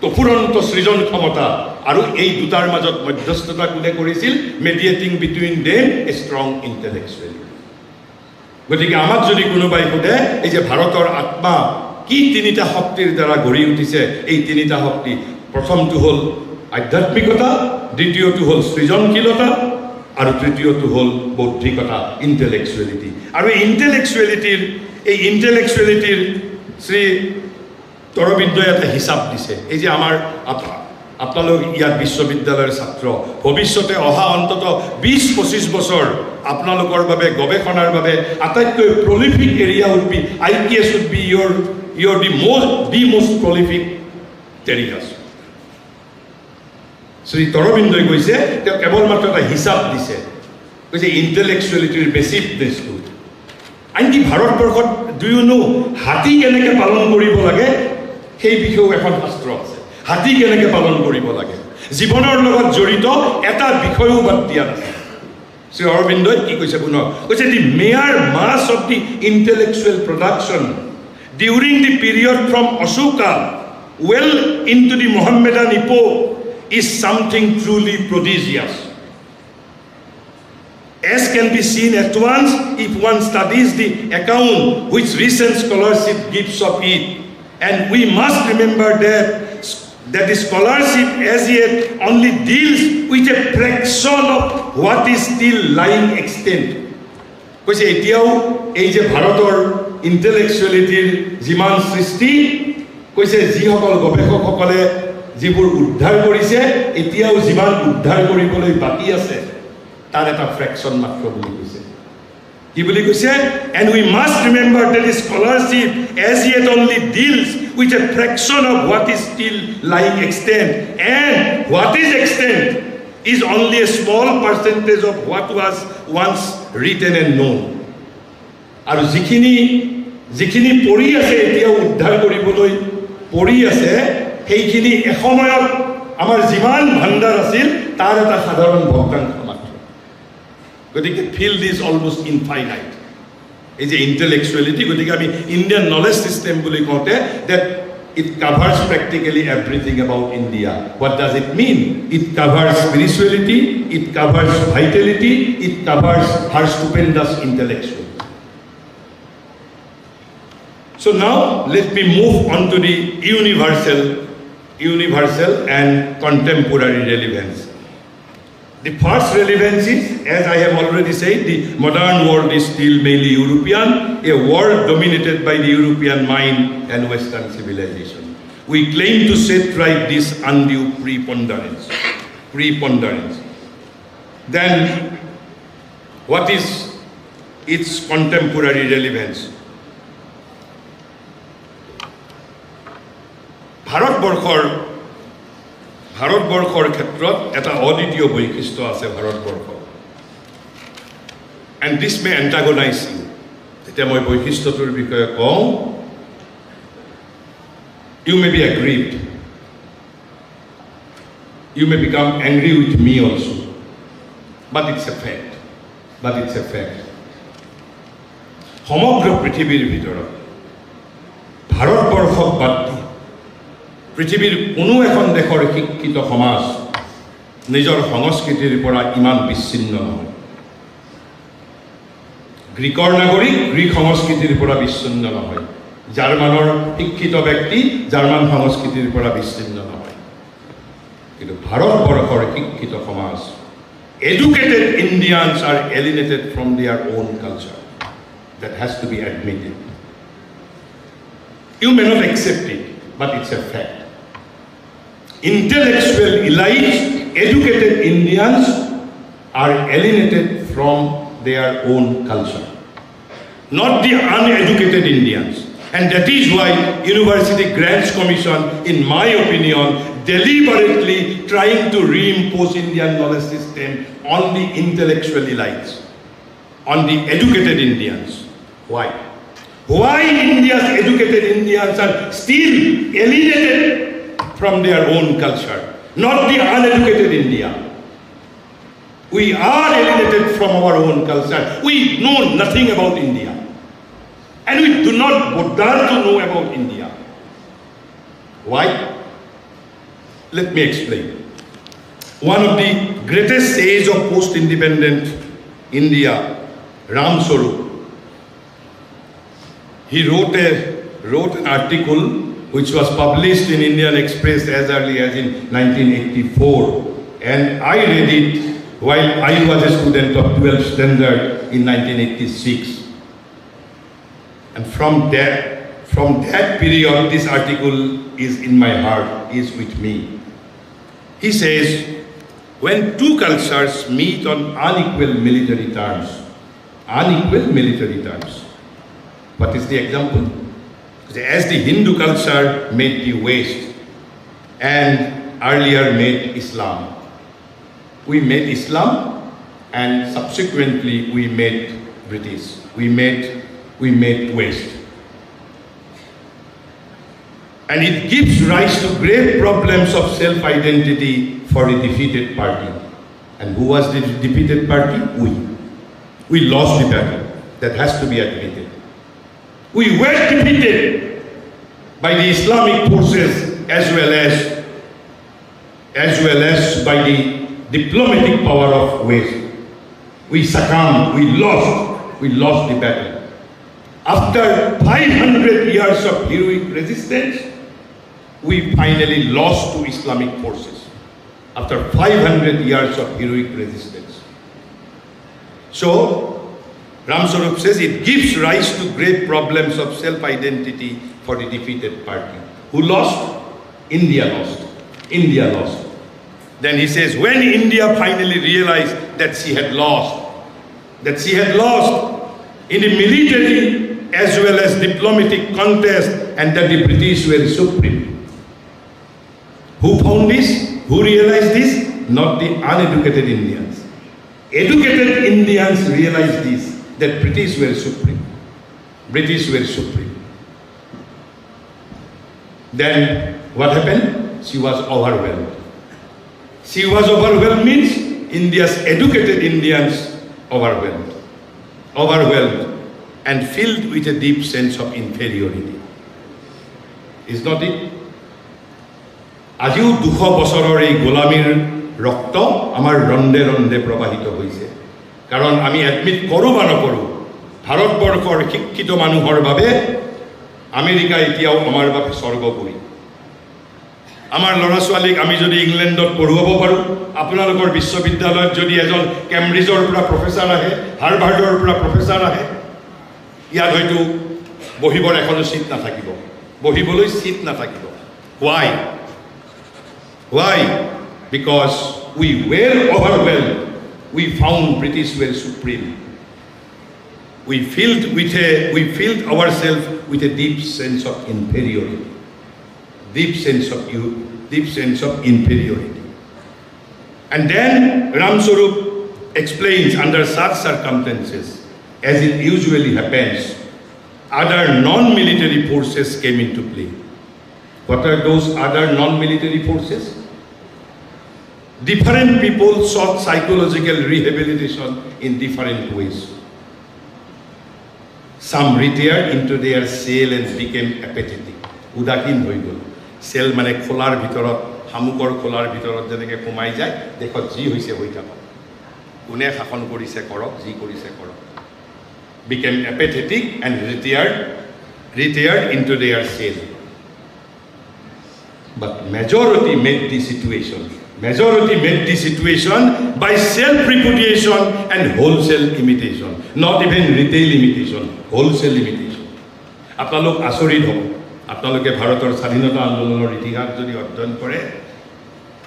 তফুৰন্ত সৃজন ক্ষমতা আৰু এই দুটাৰ মাজত মধ্যস্থতা কোনে কৰিছিল মেডিয়েটিং বিটুইন দেম এ ষ্ট্ৰং ইন্টেলেকচুৱেলিটি গতিকে আমাক যদি কোনোবাই সোধে এই যে ভাৰতৰ আত্মা কি তিনিটা শক্তিৰ দ্বাৰা গঢ়ি উঠিছে এই তিনিটা শক্তি প্ৰথমটো হ'ল আধ্যাত্মিকতা দ্বিতীয়টো হ'ল সৃজনশীলতা আৰু তৃতীয়টো হ'ল বৌদ্ধিকতা ইন্টেলেকচুৱেলিটি আৰু ইন্টেলেকচুৱেলিটিৰ শ্ৰী তৰবিন্দই এটা হিসাব দিছে এই যে আমাৰ আপোনালোক ইয়াত বিশ্ববিদ্যালয়ৰ ছাত্র ভৱিষ্যতে অহা অন্তত 20-25 বছৰ আপোনালোকৰ বাবে গৱেষণাৰ বাবে আটাইতকৈ prolific area would be IPS would be your the most prolific areas. Shri তৰবিন্দই কৈছে তেওঁ কেৱল মাত্ৰ এটা হিসাব দিছে কৈছে ইন্টেলেকচুৱেলিটিৰ বেছিভনেছটো আনকি ভাৰতবৰ্ষত ডু ইউ নো হাতী কেনেকৈ পালন কৰিব লাগে সেই বিষয়েও এখন শাস্ত্ৰ আছে হাতী কেনেকৈ পালন কৰিব লাগে জীৱনৰ লগত জড়িত এটা বিষয়ও বাদ দিয়া নাছিল শ্ৰী অৰবিন্দই কি কৈছে পুনৰ কৈছে the major mass of the intellectual production during the period from Ashoka well into the Mohammedan epoch is something truly prodigious. as can be seen at once if one studies the account which recent scholarship gives of it. And we must remember that the scholarship as yet only deals with a fraction of what is still lying extant. কৈছে এতিয়াও এই যে ভাৰতৰ ইন্টেলেকচুৱেলিটিৰ যিমান সৃষ্টি কৈছে যিসকল গৱেষকসকলে যিবোৰ উদ্ধাৰ কৰিছে এতিয়াও যিমান উদ্ধাৰ কৰিবলৈ বাকি আছে তাৰ এটা ফ্ৰেকশন মাত্ৰ বুলি কৈছে কি বুলি কৈছে and we must remember that the scholarship as yet only deals with a fraction of what is still lying extant and what is extant is only a small percentage of what was once written and known. আৰু যিখিনি পঢ়ি আছে এতিয়া উদ্ধাৰ কৰিবলৈ পঢ়ি আছে সেইখিনি এসময়ত আমাৰ যিমান ভাণ্ডাৰ আছিল তাৰ এটা সাধাৰণ ভগ্নাংশ মাত্ৰ গতিকে ফিল্ড ইজ অলমোষ্ট ইনফাইনাইট এই যে ইন্টেলেকচুৱেলিটি গতিকে আমি ইণ্ডিয়ান নলেজ চিষ্টেম বুলি কওঁতে that it covers practically everything about India. What does it mean? It covers spirituality, it covers vitality, it covers her stupendous intellectual. So now let me move on to the universal and contemporary relevance. The first relevance is, as I have already said, the modern world is still mainly European, a world dominated by the European mind and Western civilization. We claim to set right this undue preponderance. Then, what is its contemporary relevance? ভাৰতবৰ্ষৰ ক্ষেত্ৰত এটা অদ্বিতীয় বৈশিষ্ট্য আছে ভাৰতবৰ্ষৰ and this may antagonize you যেতিয়া মই বৈশিষ্ট্যটোৰ বিষয়ে কওঁ you may be aggrieved you may become angry with me also but it's a fact সমগ্ৰ পৃথিৱীৰ ভিতৰত ভাৰতবৰ্ষক বাদ দি পৃথিৱীৰ কোনো এখন দেশৰ শিক্ষিত সমাজ নিজৰ সংস্কৃতিৰ পৰা ইমান বিচ্ছিন্ন নহয় গ্ৰীকৰ নাগৰিক গ্ৰীক সংস্কৃতিৰ পৰা বিচ্ছিন্ন নহয় জাৰ্মানৰ শিক্ষিত ব্যক্তি জাৰ্মান সংস্কৃতিৰ পৰা বিচ্ছিন্ন নহয় কিন্তু ভাৰতবৰ্ষৰ শিক্ষিত সমাজ educated Indians are alienated from their own culture that has to be admitted you may not accept it but it's a fact intellectual elites educated Indians are alienated from their own culture not the uneducated Indians and that is why University Grants Commission in my opinion deliberately trying to reimpose Indian knowledge system on the intellectual elites on the educated Indians why India's educated Indians are still alienated from their own culture, not the uneducated India. We are alienated from our own culture. We know nothing about India. And we do not bother to know about India. Why? Let me explain. One of the greatest sages of post-independent India, Ram Swarup, he wrote an article which was published in Indian Express as early as in 1984 and I read it while I was a student of 12th standard in 1986 and from that period this article is in my heart, is with me. He says when two cultures meet on unequal military terms what is the example? As the Hindu culture made the West and earlier made Islam. We made Islam and subsequently we made British. We made West. And it gives rise to great problems of self-identity for the defeated party. And who was the defeated party? We lost the battle. That has to be admitted. We were defeated by the Islamic forces as well as by the diplomatic power of West. We succumbed, we lost the battle. After 500 years of heroic resistance, we finally lost to Islamic forces. After 500 years of heroic resistance. So, Ramswarup says it gives rise to great problems of self-identity for the defeated party. Who lost? India lost. India lost. Then he says, when India finally realized that she had lost in the military as well as diplomatic contest, and that the British were supreme. Who found this? Who realized this? Not the uneducated Indians. Educated Indians realized this, that British were supreme. British were supreme. Then what happened? She was overwhelmed. She was overwhelmed means India's educated Indians overwhelmed. Overwhelmed and filled with a deep sense of inferiority. Is not it? আজিও 200 বছৰৰ এই গোলামীৰ ৰক্ত আমাৰ ৰন্দে ৰন্দে প্ৰবাহিত হৈছে কাৰণ আমি admit কৰোঁ বা নকৰোঁ ভাৰতবৰ্ষৰ শিক্ষিত মানুহৰ বাবে আমেৰিকা এতিয়াও আমাৰ বাবে স্বৰ্গপুৰী আমাৰ ল'ৰা ছোৱালীক আমি যদি ইংলেণ্ডত পঢ়ুৱাব পাৰোঁ আপোনালোকৰ বিশ্ববিদ্যালয়ত যদি এজন কেম্ব্ৰিজৰ পৰা প্ৰফেছৰ আহে হাৰ্ভাৰ্ডৰ পৰা প্ৰফেছৰ আহে ইয়াত হয়তো বহিবৰ এখনো সিট নাথাকিব বহিবলৈ সিট নাথাকিব why Why? Because we were overwhelmed. We found British were supreme. We filled ourselves with a deep sense of inferiority. Deep sense of inferiority. And then Ramswarup explains under such circumstances, as it usually happens, other non-military forces came into play. What are those other non-military forces? Different people sought psychological rehabilitation in different ways. Some retired into their cell and became apathetic. Udakin hoi gol. Cell mane kholar bitorat, hamukor kholar bitorat jeneke komai jay, dekho ji hoise hoi thakok. Kune shakon korise korok, ji korise korok. Became apathetic and retired into their cell. But majority made the situation by self-repudiation and wholesale imitation. Not even retail imitation, wholesale imitation. আপোনালোক আচৰিত হ'ব আপোনালোকে ভাৰতৰ স্বাধীনতা আন্দোলনৰ ইতিহাস যদি অধ্যয়ন কৰে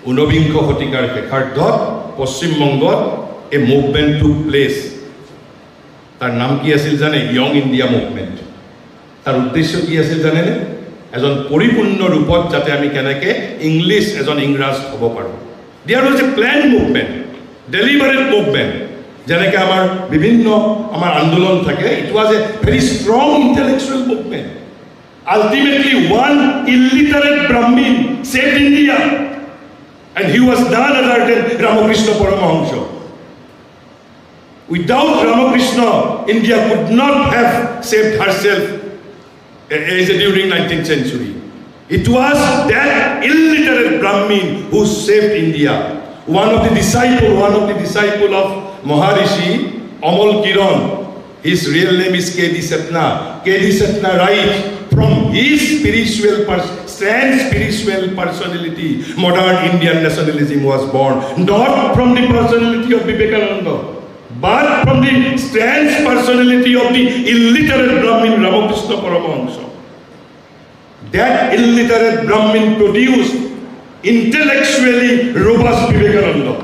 19 শতিকাৰ শেষাৰ্ধত পশ্চিমবংগত a movement took place. তাৰ নাম কি আছিল জানে ইয়ং ইণ্ডিয়া মুভমেণ্ট তাৰ উদ্দেশ্য কি আছিল জানেনে এজন পৰিপূৰ্ণ ৰূপত যাতে আমি কেনেকে ইংলিছ এজন ইংৰাজ হ'ব পাৰোঁ there was a planned movement deliberate movement যেনেকে আমাৰ বিভিন্ন আমাৰ আন্দোলন থাকে it was a very strong intellectual movement ultimately one illiterate brahmin saved India and he was none other than Ramakrishna Paramahamsa. Without Ramakrishna India could not have saved herself during 19th century. It was that illiterate Brahmin who saved India. One of the disciple of Maharishi Amal Kiran, his real name is K.D. Satna. K.D. Satna writes, from his spiritual personality, modern Indian nationalism was born. Not from the personality of Vivekananda, but from the strange personality of the illiterate Brahmin Ramakrishna Paramahamsa. That illiterate Brahmin produced intellectually robust Vivekananda.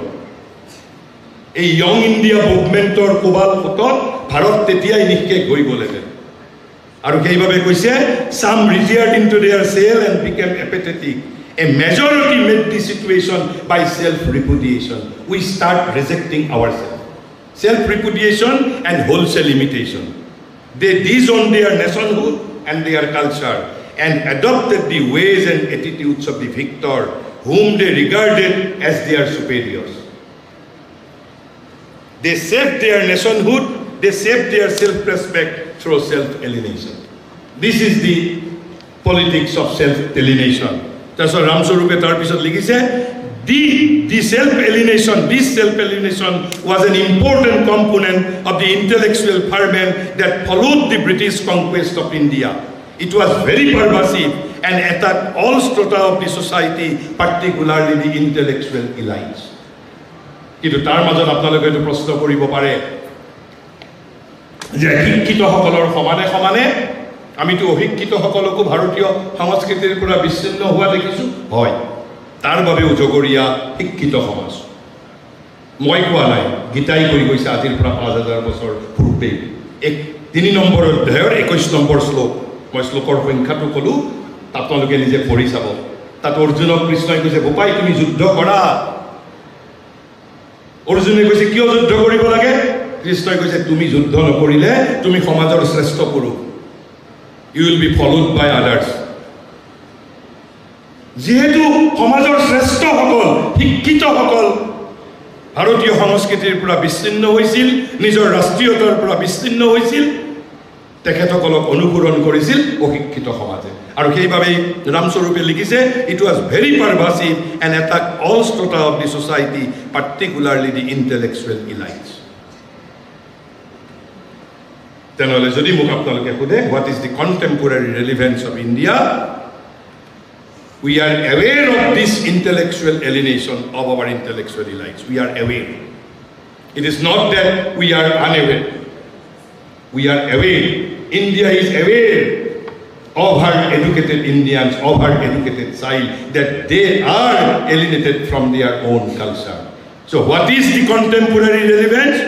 A young India movement or Kubal Putot, Bharat Tetia Nike Goigolete. Arukeibabe Koise, some retired into their cell and became apathetic. A majority made the situation by self-repudiation. We start rejecting ourselves. Self-repudiation and wholesale imitation. They disowned their nationhood and their culture and adopted the ways and attitudes of the victor, whom they regarded as their superiors. They saved their nationhood, they saved their self-respect through self-alienation. This is the politics of self-alienation. That's what Ramswarupe tar pisot likhise, This self-alienation was an important component of the intellectual ferment that followed the British conquest of India. It was very pervasive and attacked all strata of the society, particularly the intellectual elites. কিন্তু তাৰ মাজত আপোনালোকে এইটো প্ৰশ্ন কৰিব পাৰে যে শিক্ষিতসকলৰ সমানে সমানে আমিতো অশিক্ষিতসকলকো ভাৰতীয় সংস্কৃতিৰ পৰা বিচ্ছিন্ন হোৱা দেখিছোঁ হয় তাৰ বাবে উজগৰীয়া শিক্ষিত সমাজ মই কোৱা নাই গীতাই কৰি গৈছে আজিৰ পৰা 5000 বছৰ পূৰ্বে 3 নম্বৰ অধ্যায়ৰ 21 নম্বৰ শ্লোক মই শ্লোকৰ সংখ্যাটো ক'লো আপোনালোকে নিজে পঢ়ি চাব তাত অৰ্জুনক কৃষ্ণই কৈছে গোপাই তুমি যুদ্ধ কৰা অৰ্জুনে কৈছে কিয় যুদ্ধ কৰিব লাগে কৃষ্ণই কৈছে তুমি যুদ্ধ নকৰিলে তুমি সমাজৰ শ্ৰেষ্ঠ পুৰুষ you will be followed by others যেহেতু সমাজৰ শ্ৰেষ্ঠ সকল শিক্ষিত সকল ভাৰতীয় সংস্কৃতিৰ পৰা বিচ্ছিন্ন হৈছিল নিজৰ ৰাষ্ট্ৰীয়তাৰ পৰা বিচ্ছিন্ন হৈছিল তেখেতসকলক অনুসৰণ কৰিছিল অশিক্ষিত সমাজে আৰু সেইভাবে ৰামস্বৰূপে লিখিছে it was very pervasive and attacked all strata of the society particularly the intellectual elites তেনেহলে যদি মোক আপোনালোকে সোধে what is the contemporary relevance of India we are aware of this intellectual alienation of our intellectual elites we are aware it is not that we are unaware we are aware India is aware of her educated Indians, of her educated child, that they are alienated from their own culture. So what is the contemporary relevance?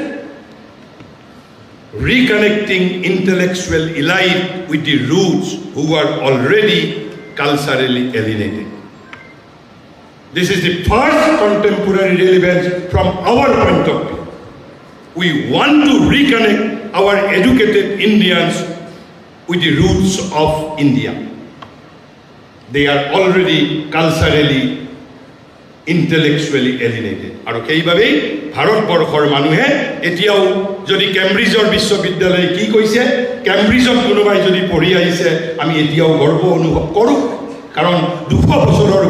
Reconnecting intellectual elite with the roots who are already culturally alienated. This is the first contemporary relevance from our point of view. We want to reconnect our educated Indians with the roots of India. They are already culturally, intellectually alienated. আৰু সেইভাবে ভাৰতবৰ্ষৰ মানুহে এতিয়াও যদি কেম্ব্ৰিজৰ বিশ্ববিদ্যালয় কি কৈছে কেম্ব্ৰিজত কোনোবাই যদি পঢ়ি আহিছে আমি এতিয়াও গৰ্ব অনুভৱ কৰোঁ কাৰণ 200 বছৰৰ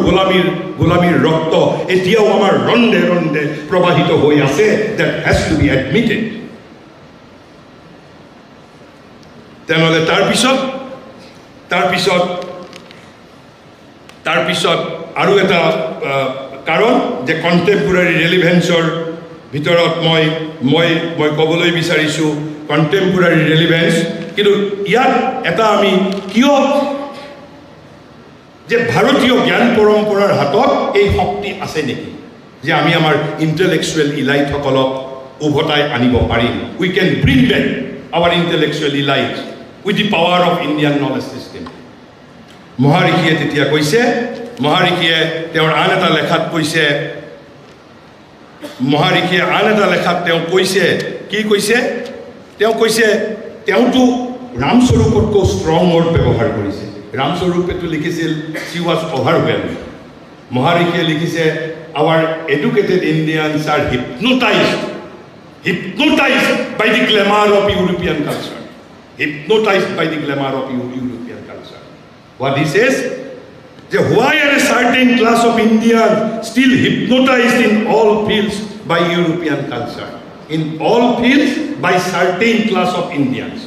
গোলামীৰ ৰক্ত এতিয়াও আমাৰ ৰন্দে ৰন্দে প্ৰবাহিত হৈ আছে that has to be admitted. তেনেহলে তাৰপিছত আৰু এটা কাৰণ যে কন্টেম্পোৰাৰী ৰেলিভেন্সৰ ভিতৰত মই ক'বলৈ বিচাৰিছোঁ কন্টেম্পোৰাৰী ৰেলিভেন্স কিন্তু ইয়াত এটা আমি কিয় যে ভাৰতীয় জ্ঞান পৰম্পৰাৰ হাতত এই শক্তি আছে নেকি যে আমি আমাৰ ইন্টেলেকচুৱেল ইলাইটসকলক উভতাই আনিব পাৰিম we can bring back our intellectual elites with the power of Indian knowledge system. মহাৰিষিয়ে তেতিয়া কৈছে মহাৰিষিয়ে তেওঁৰ আন এটা লেখাত তেওঁ কৈছে কি কৈছে তেওঁতো ৰামস্বৰূপতকৈ ষ্ট্ৰং ৱৰ্ড ব্যৱহাৰ কৰিছে ৰামস্বৰূপেতো লিখিছিল she was overwhelmed মহাৰিষিয়ে লিখিছে our educated Indians are hypnotized by the glamour of European culture. Hypnotized by the glamour of European culture. What he says, why are a certain class of Indians still hypnotized in all fields by European culture? In all fields by certain class of Indians.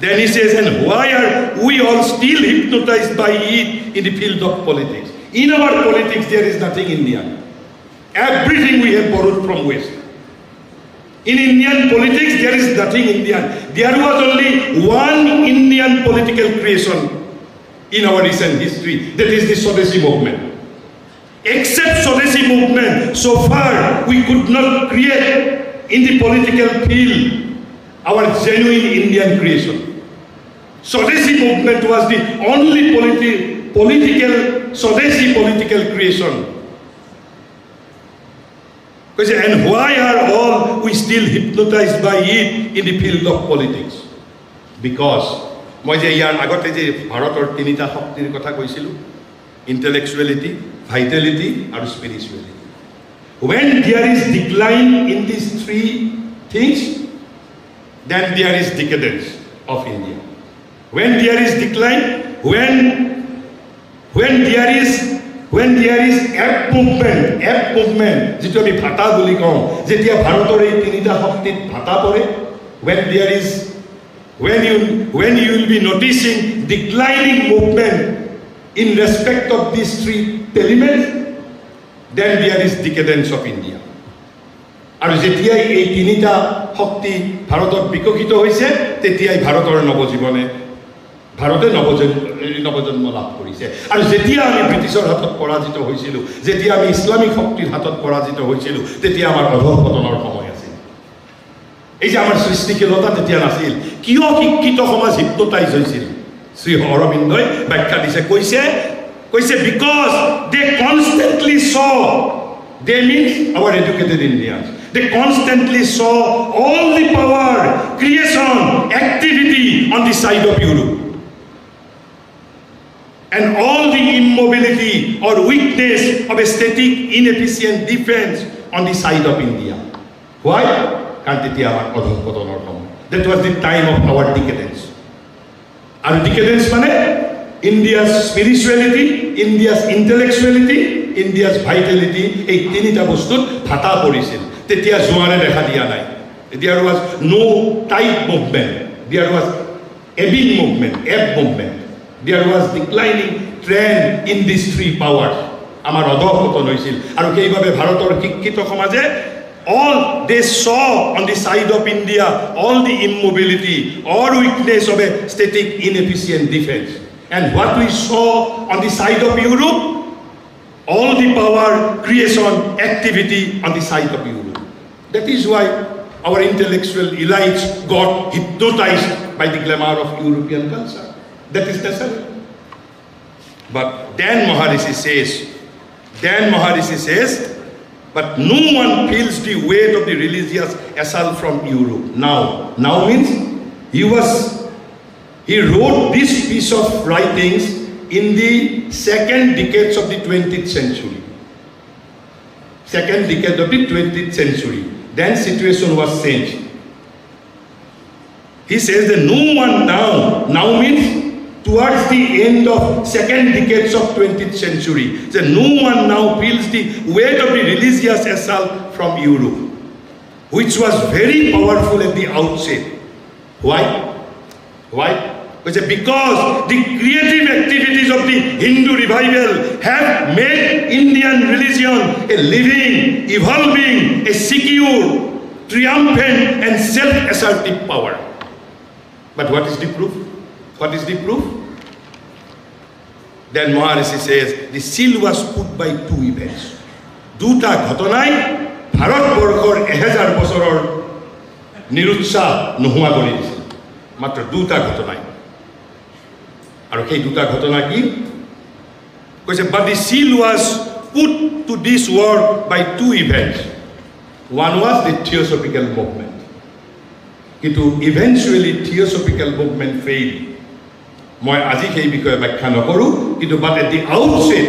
Then he says, and why are we all still hypnotized by it in the field of politics? In our politics there is nothing Indian. Everything we have borrowed from West. In Indian politics, there is nothing Indian. There was only one Indian political creation in our recent history, that is the Swadeshi movement. Except Swadeshi movement, so far we could not create in the political field our genuine Indian creation. Swadeshi movement was the only Swadeshi political creation. And why are all we still hypnotized by it in the field of politics? Because মই যে ইয়াৰ আগতে যে ভাৰতৰ তিনিটা শক্তিৰ কথা কৈছিলোঁ intellectuality, vitality আৰু spirituality. When there is decline in these three things, then there is decadence of India. When there is decline, when there is app movement, যিটো আমি ভাটা বুলি কওঁ, যেতিয়া ভাৰতৰ এই তিনিটা শক্তিত ভাটা পৰে, when you will be noticing declining movement in respect of these three elements, then there is decadence of India. আৰু যেতিয়াই এই তিনিটা শক্তি ভাৰতত বিকশিত হৈছে, তেতিয়াই ভাৰতৰ ভাৰতে নৱজন্ম লাভ কৰিছে। আৰু যেতিয়া আমি ব্ৰিটিছৰ হাতত পৰাজিত হৈছিলোঁ, যেতিয়া আমি ইছলামিক শক্তিৰ হাতত পৰাজিত হৈছিলোঁ, তেতিয়া আমাৰ অধঃপতনৰ সময় আছিল। এই যে আমাৰ সৃষ্টিশীলতা তেতিয়া নাছিল। কিয় শিক্ষিত সমাজ হিপনোটাইজ হৈছিল? শ্ৰী অৰবিন্দই ব্যাখ্যা দিছে, কৈছে because they constantly they means our educated Indians. They constantly saw all the power, creation, activity on the side of Europe. And all the immobility or weakness of a static, inefficient defense on the side of India. Why? That was the time of our decadence. Our decadence means India's spirituality, India's intellectuality, India's vitality, এই তিনিটা বস্তুত ভাটা পৰিছিল। তেতিয়া জোৱাৰে দেখা দিয়া নাই। There was no tide movement. There was ebbing movement, ebb movement. There was declining trend in these three powers. আমাৰ অধঃপতন হৈছিল। আৰু সেইভাবে ভাৰতৰ শিক্ষিত সমাজে all they saw on the side of India, all the immobility or weakness of a static, inefficient defense. And what we saw on the side of Europe, all the power, creation, activity on the side of Europe. That is why our intellectual elites got hypnotized by the glamour of European culture. That is necessary. But then Maharishi says, but no one feels the weight of the religious assault from Europe. Now means he wrote this piece of writings in the second decades of the 20th century. Second decade of the 20th century. Then situation was changed. He says that no one now means towards the end of second decades of 20th century. That no one now feels the weight of the religious assault from Europe, which was very powerful at the outset. Why? Because the creative activities of the Hindu revival have made Indian religion a living, evolving, a secure, triumphant and self-assertive power. But what is the proof? Then Maharishi says, the seal was put by two events. দুটা ঘটনাই ভাৰতবৰ্ষৰ 1000 বছৰৰ নিৰুৎসাহ নোহোৱা কৰি দিছিল। মাত্ৰ দুটা ঘটনাই। আৰু সেই দুটা ঘটনা কি? কৈছে, but the seal was put to this work by two events. One was the theosophical movement. কিন্তু eventually theosophical movement failed. মই আজি সেই বিষয়ে ব্যাখ্যা নকৰো, কিন্তু but at the outset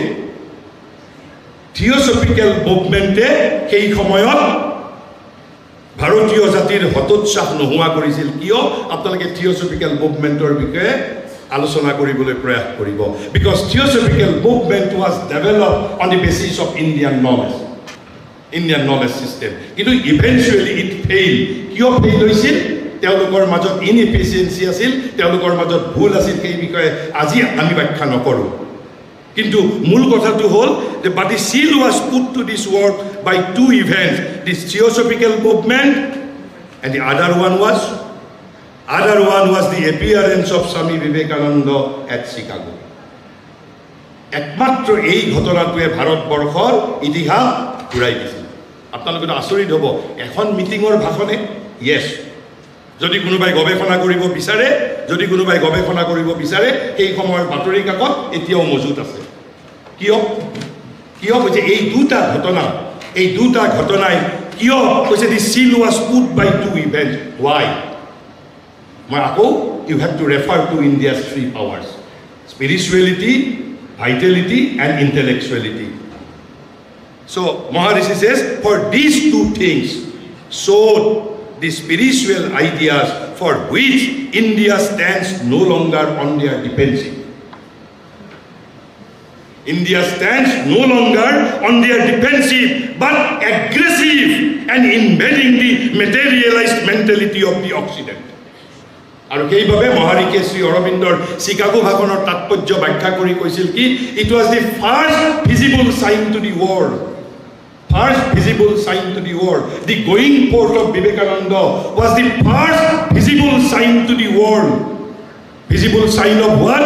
theosophical movemente সেই সময়ত ভাৰতীয় জাতিৰ হতোৎসাহ নোহোৱা কৰিছিল। কিয়? আপোনালোকে theosophical movementor বিষয়ে আলোচনা কৰিবলৈ প্ৰয়াস কৰিব। Because theosophical movement was developed on the basis of Indian knowledge system. কিন্তু eventually it failed. কিয় fail হৈছিল? তেওঁলোকৰ মাজত ইনএফিচিয়েন্সি আছিল, তেওঁলোকৰ মাজত ভুল আছিল, সেই বিষয়ে আজি আমি ব্যাখ্যা নকৰো। কিন্তু মূল কথাটো হ'ল যে but the seal was put to this work by two events, this theosophical movement, and the other one was the appearance of Swami Vivekananda at Chicago. একমাত্ৰ এই ঘটনাটোৱে ভাৰতবৰ্ষৰ ইতিহাস ঘূৰাই দিছিল। আপোনালোকে আচৰিত হ'ব, এখন মিটিঙৰ ভাষণে yes, যদি কোনোবাই গৱেষণা কৰিব বিচাৰে সেই সময়ৰ বাতৰি কাকত এতিয়াও মজুত আছে। কিয় কৈছে এই দুটা ঘটনাই কিয় কৈছে the seal was put by two events. Why? মই আকৌ you have to refer to India's three powers: spirituality, vitality and intellectuality. So Maharishi says, for these two things showed the spiritual ideas for which India stands no longer on their defensive. India stands no longer on their defensive but aggressive and embedding the materialized mentality of the Occident. আৰু সেইভাবে মহাৰিকে শ্ৰী অৰবিন্দৰ চিকাগো ভাষণৰ তাৎপৰ্য ব্যাখ্যা কৰি কৈছিল কি it was the first visible sign to the world. First visible sign to the world. The going forth of Vivekananda was the first visible sign to the world. Visible sign of what?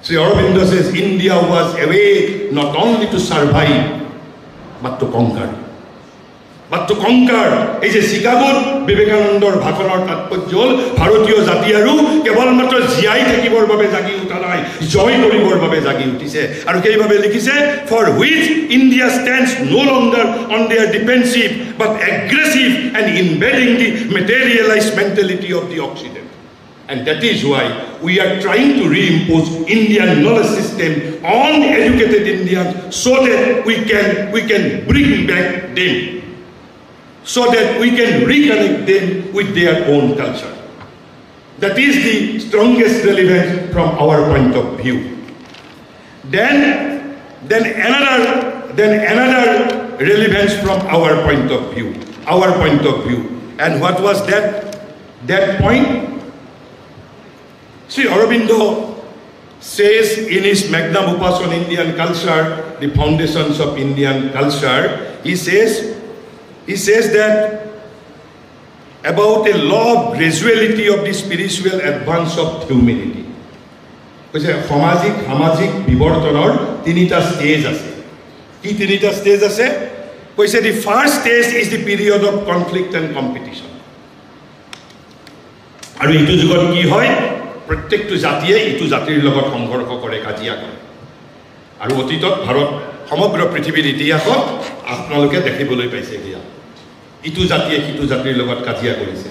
Sri Aurobindo says India was awake not only to survive but to conquer. But to conquer. এই যে চিকাগোৰ বিবেকানন্দৰ ভাষণৰ তাৎপৰ্য হ'ল ভাৰতীয় জাতি আৰু কেৱল মাত্ৰ জীয়াই থাকিবৰ বাবে জাগি উঠা নাই জয় কৰিবৰ বাবে জাগি উঠিছে আৰু সেইভাবে লিখিছে for which India stands no longer on their defensive but aggressive and embedding the materialized mentality of the Occident. And that is why we are trying to reimpose Indian knowledge system on educated Indians so that we can bring back them, so that we can reconnect them with their own culture. That is the strongest relevance from our point of view. Then another relevance from our point of view. And what was that point? Sri Aurobindo says in his magnum opus on Indian culture, the foundations of Indian culture, he says that about a law of graduality of the spiritual advance of humanity. কৈছে সামাজিক বিবৰ্তনৰ তিনিটা stage আছে কি তিনিটা stage আছে কৈছে the first stage is the period of conflict and competition আৰু এইটো যুগত কি হয় প্ৰত্যেকটো জাতিয়ে ইটো জাতিৰ লগত সংঘৰ্ষ কৰে কাজিয়া কৰে আৰু অতীতত ভাৰত সমগ্ৰ পৃথিৱীৰ ইতিহাসত আপোনালোকে দেখিবলৈ পাইছে কিয়া ইটো জাতিয়ে সিটো জাতিৰ লগত কাজিয়া কৰিছে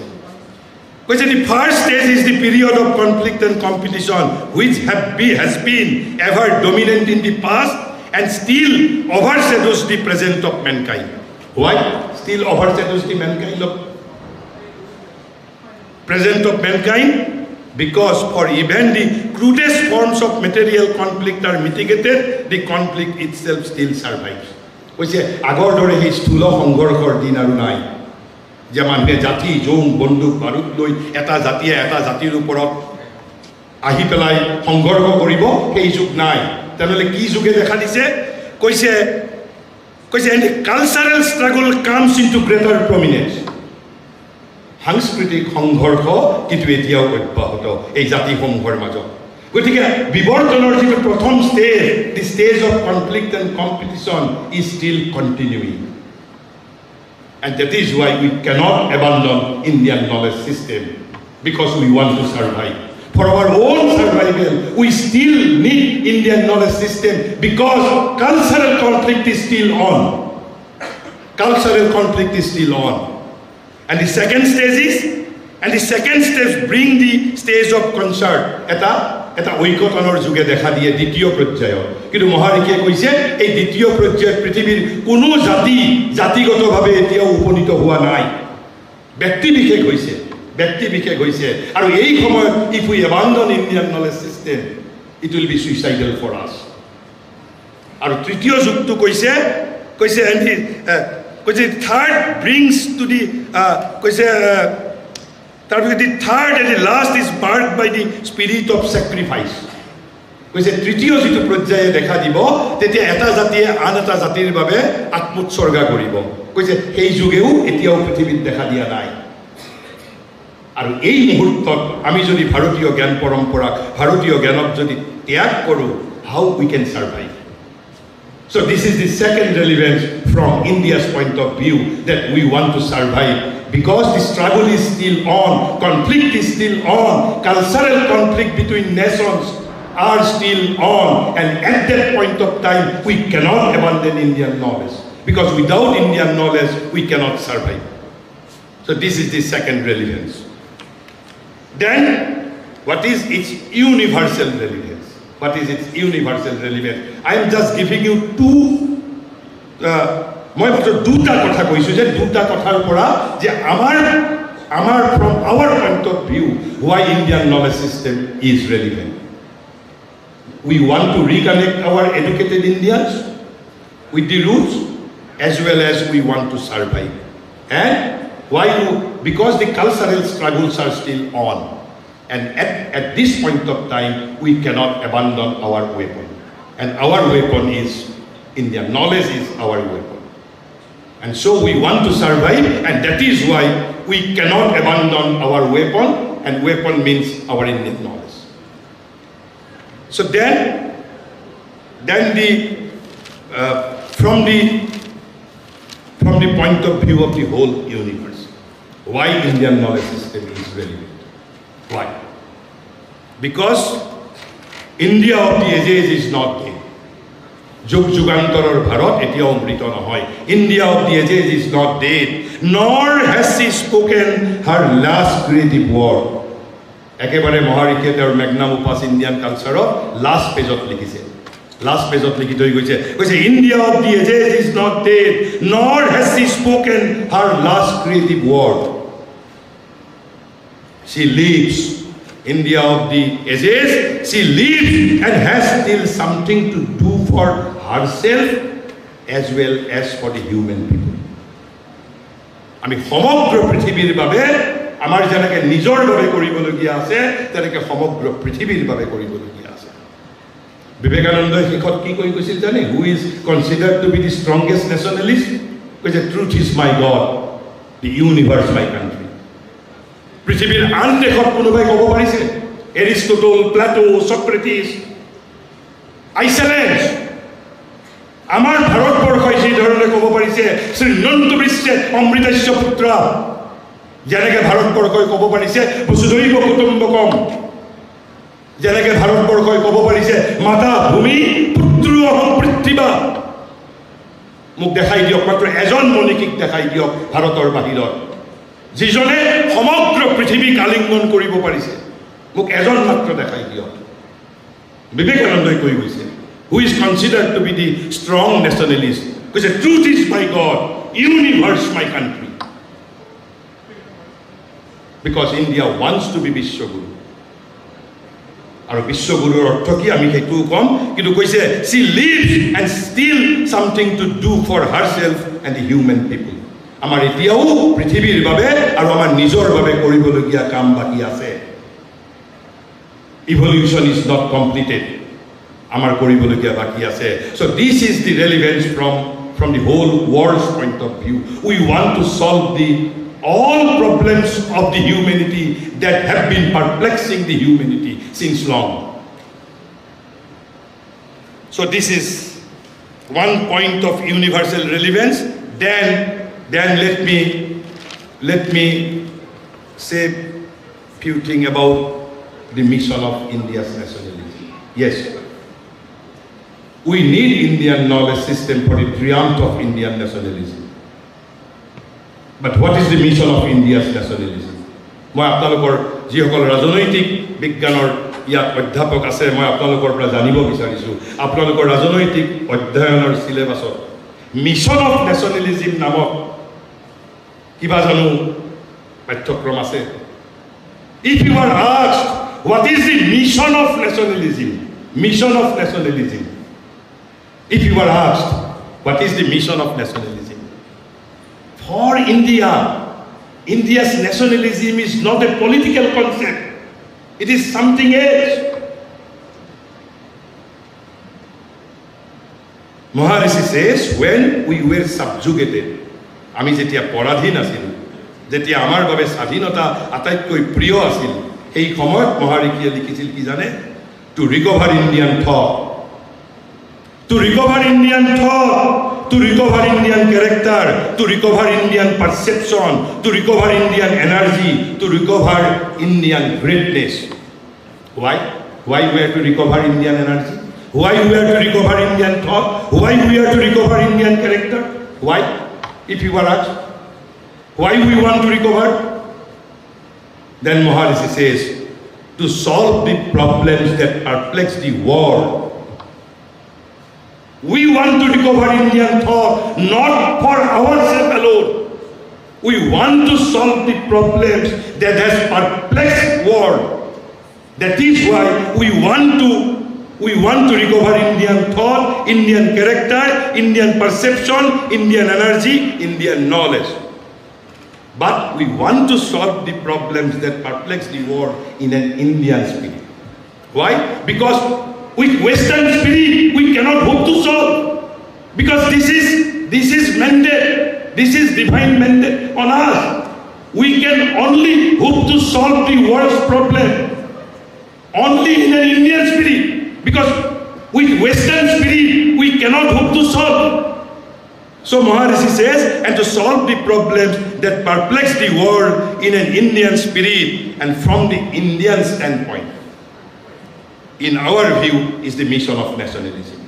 কৈছে the first stage is the period of conflict and competition which has been ever dominant in the past and still overshadows the present of mankind. Why still overshadows the mankind of present of mankind? Because for even the crudest forms of material conflict are mitigated, the conflict itself still survives. কৈছে আগৰ দৰে এই স্থূল সংঘৰ্ষৰ দিন আৰু নাই যে মানুহে জাতি জোং বন্দুক বাৰুদ লৈ এটা জাতিয়ে এটা জাতিৰ ওপৰত আহি পেলাই সংঘৰ্ষ কৰিব সেই যুগ নাই তেনেহ'লে কি যুগে দেখা দিছে কৈছে and the cultural struggle comes into greater prominence. সাংস্কৃতিক সংঘৰ্ষ কিন্তু এতিয়াও অব্যাহত এই জাতিসমূহৰ মাজত গতিকে বিবৰ্তনৰ যিটো প্ৰথম stage the stage of conflict and competition is still continuing. And that is why we cannot abandon Indian knowledge system because we want to survive. For our own survival, we still need Indian knowledge system because cultural conflict is still on. And the second stage bring the stage of concert. এটা ঐকতনৰ যুগে দেখা দিয়ে দ্বিতীয় পৰ্যায়ত কিন্তু মহাৰিকে কৈছে এই দ্বিতীয় পৰ্যায়ত পৃথিৱীৰ কোনো জাতিগতভাৱে এতিয়াও উপনীত হোৱা নাই ব্যক্তি বিশেষ হৈছে আৰু এই সময়ত if we abandon Indian knowledge system it will be suicidal for us. আৰু তৃতীয় যুগটো কৈছে third brings to the the third and the last is marked by the spirit of sacrifice. কৈছে তৃতীয় যিটো পৰ্যায়ে দেখা দিব তেতিয়া এটা জাতিয়ে আন এটা জাতিৰ বাবে আত্মোৎসৰ্গা কৰিব কৈছে সেই যুগেও এতিয়াও পৃথিৱীত দেখা দিয়া নাই আৰু এই মুহূৰ্তত আমি যদি ভাৰতীয় জ্ঞান পৰম্পৰা ভাৰতীয় জ্ঞানক যদি ত্যাগ কৰোঁ how we can survive. So this is the second relevance from India's point of view that we want to survive because the struggle is still on, conflict is still on, cultural conflict between nations are still on, and at that point of time we cannot abandon Indian knowledge because without Indian knowledge we cannot survive. So this is the second relevance. Then what is its universal relevance? I am just giving you মই মাত্ৰ দুটা কথা কৈছো যে দুটা কথাৰ পৰা যে আমাৰ from our point of view why Indian knowledge system is relevant. We want to reconnect our educated Indians with the roots, as well as we want to survive. And why? Because the cultural struggles are still on. And at this point of time, we cannot abandon our weapon. And our weapon is India. Knowledge is our weapon. And so we want to survive, and that is why we cannot abandon our weapon, and weapon means our Indian knowledge. So then from the point of view of the whole universe, why Indian knowledge system is relevant? Why? Because India of the ages is not dead. Jug Jugantarar Bharat etiao mrito nohoy. India of the ages is not dead, nor has she spoken her last creative word. Ekebare Maharikhie their magnum opus Indian culture last page of likhise. Last page of likhit hoi goise India of the ages is not dead, nor has she spoken her last creative word. She lives. India of the ages, she lives and has still something to do for herself as well as for the human people. Ami সমগ্ৰ পৃথিৱীৰ বাবে আমাৰ যেনেকৈ নিজৰ বাবে কৰিবলগীয়া আছে তেনেকৈ সমগ্ৰ পৃথিৱীৰ বাবে কৰিবলগীয়া আছে। বিবেকানন্দই শেষত কি কৈ কৈছিল জানে? Who is considered to be the strongest nationalist? কৈছে truth is my God, the universe my country. পৃথিৱীৰ আন দেশত কোনোবাই ক'ব পাৰিছে? এৰিষ্টটল, প্লাটো, সক্ৰেটিছ, আইচেলেঞ্জ। আমাৰ ভাৰতবৰ্ষই যি ধৰণে ক'ব পাৰিছে শ্ৰীনন্ত বিশ্বে অমৃতস্য পুত্ৰ, যেনেকৈ ভাৰতবৰ্ষই ক'ব পাৰিছে বসুধৈৱ কুটুম্বকম, যেনেকৈ ভাৰতবৰ্ষই ক'ব পাৰিছে মাতা ভূমি পুত্ৰ অহম পৃথিৱী। মোক দেখাই দিয়ক, মাত্ৰ এজন মণিকীক দেখাই দিয়ক ভাৰতৰ বাহিৰত যিজনে সমগ্ৰ পৃথিৱীক আলিংগন কৰিব পাৰিছে। মোক এজন মাত্ৰ দেখাই দিয়ক। বিবেকানন্দই কৈ গৈছে, who is considered to be the strong nationalist, কৈছে truth is my God, universe my country. Because India wants to be বিশ্বগুৰু। আৰু বিশ্বগুৰুৰ অৰ্থ কি আমি সেইটো কম, কিন্তু কৈছে she lives and still something to do for herself and the human people. আমাৰ এতিয়াও পৃথিৱীৰ বাবে আৰু আমাৰ নিজৰ বাবে কৰিবলগীয়া কাম বাকী আছে। Evolution is not completed. আমাৰ কৰিবলগীয়া বাকী আছে। So this is the relevance from the whole world's point of view. We want to solve all problems of the humanity that have been perplexing the humanity since long. So this is one point of universal relevance. Then let me say few things about the mission of India's nationalism. Yes, we need Indian knowledge system for the triumph of Indian nationalism. But what is the mission of India's nationalism? মই আপোনালোকৰ যিসকল ৰাজনৈতিক বিজ্ঞানৰ ইয়াত অধ্যাপক আছে, মই আপোনালোকৰ পৰা জানিব বিচাৰিছো আপোনালোকৰ ৰাজনৈতিক অধ্যয়নৰ সিলেবাছত মিশন অফ নেশ্যনেলিজম নামক কিবা জানো পাঠ্যক্ৰম আছে? If you are asked what is the mission of nationalism, if you are asked what is the mission of nationalism, for India's nationalism is not a political concept, it is something else. Maharishi says, when we were subjugated, আমি যেতিয়া পৰাধীন আছিলোঁ, যেতিয়া আমাৰ বাবে স্বাধীনতা আটাইতকৈ প্ৰিয় আছিল, এই সময়ত মহাৰিষিয়ে লিখিছিল কি জানে? To recover Indian thought, to recover Indian character, to recover Indian perception, to recover Indian energy, to recover Indian greatness. Why we have to recover Indian energy? Why we have to recover Indian thought? Why we have to recover Indian character? Why? If you were asked, why we want to recover? Then Maharishi says, to solve the problems that perplex the world. We want to recover Indian thought, not for ourselves alone. We want to solve the problems that has perplexed the world. That is why we We want to recover Indian thought, Indian character, Indian perception, Indian energy, Indian knowledge. But we want to solve the problems that perplex the world in an Indian spirit. Why? Because with Western spirit, we cannot hope to solve. Because this is mandate. This is divine mandate on us. We can only hope to solve the world's problem only in an Indian spirit. Because with Western spirit, we cannot hope to solve. So Maharishi says, and to solve the problems that perplex the world in an Indian spirit and from the Indian standpoint, in our view, is the mission of nationalism.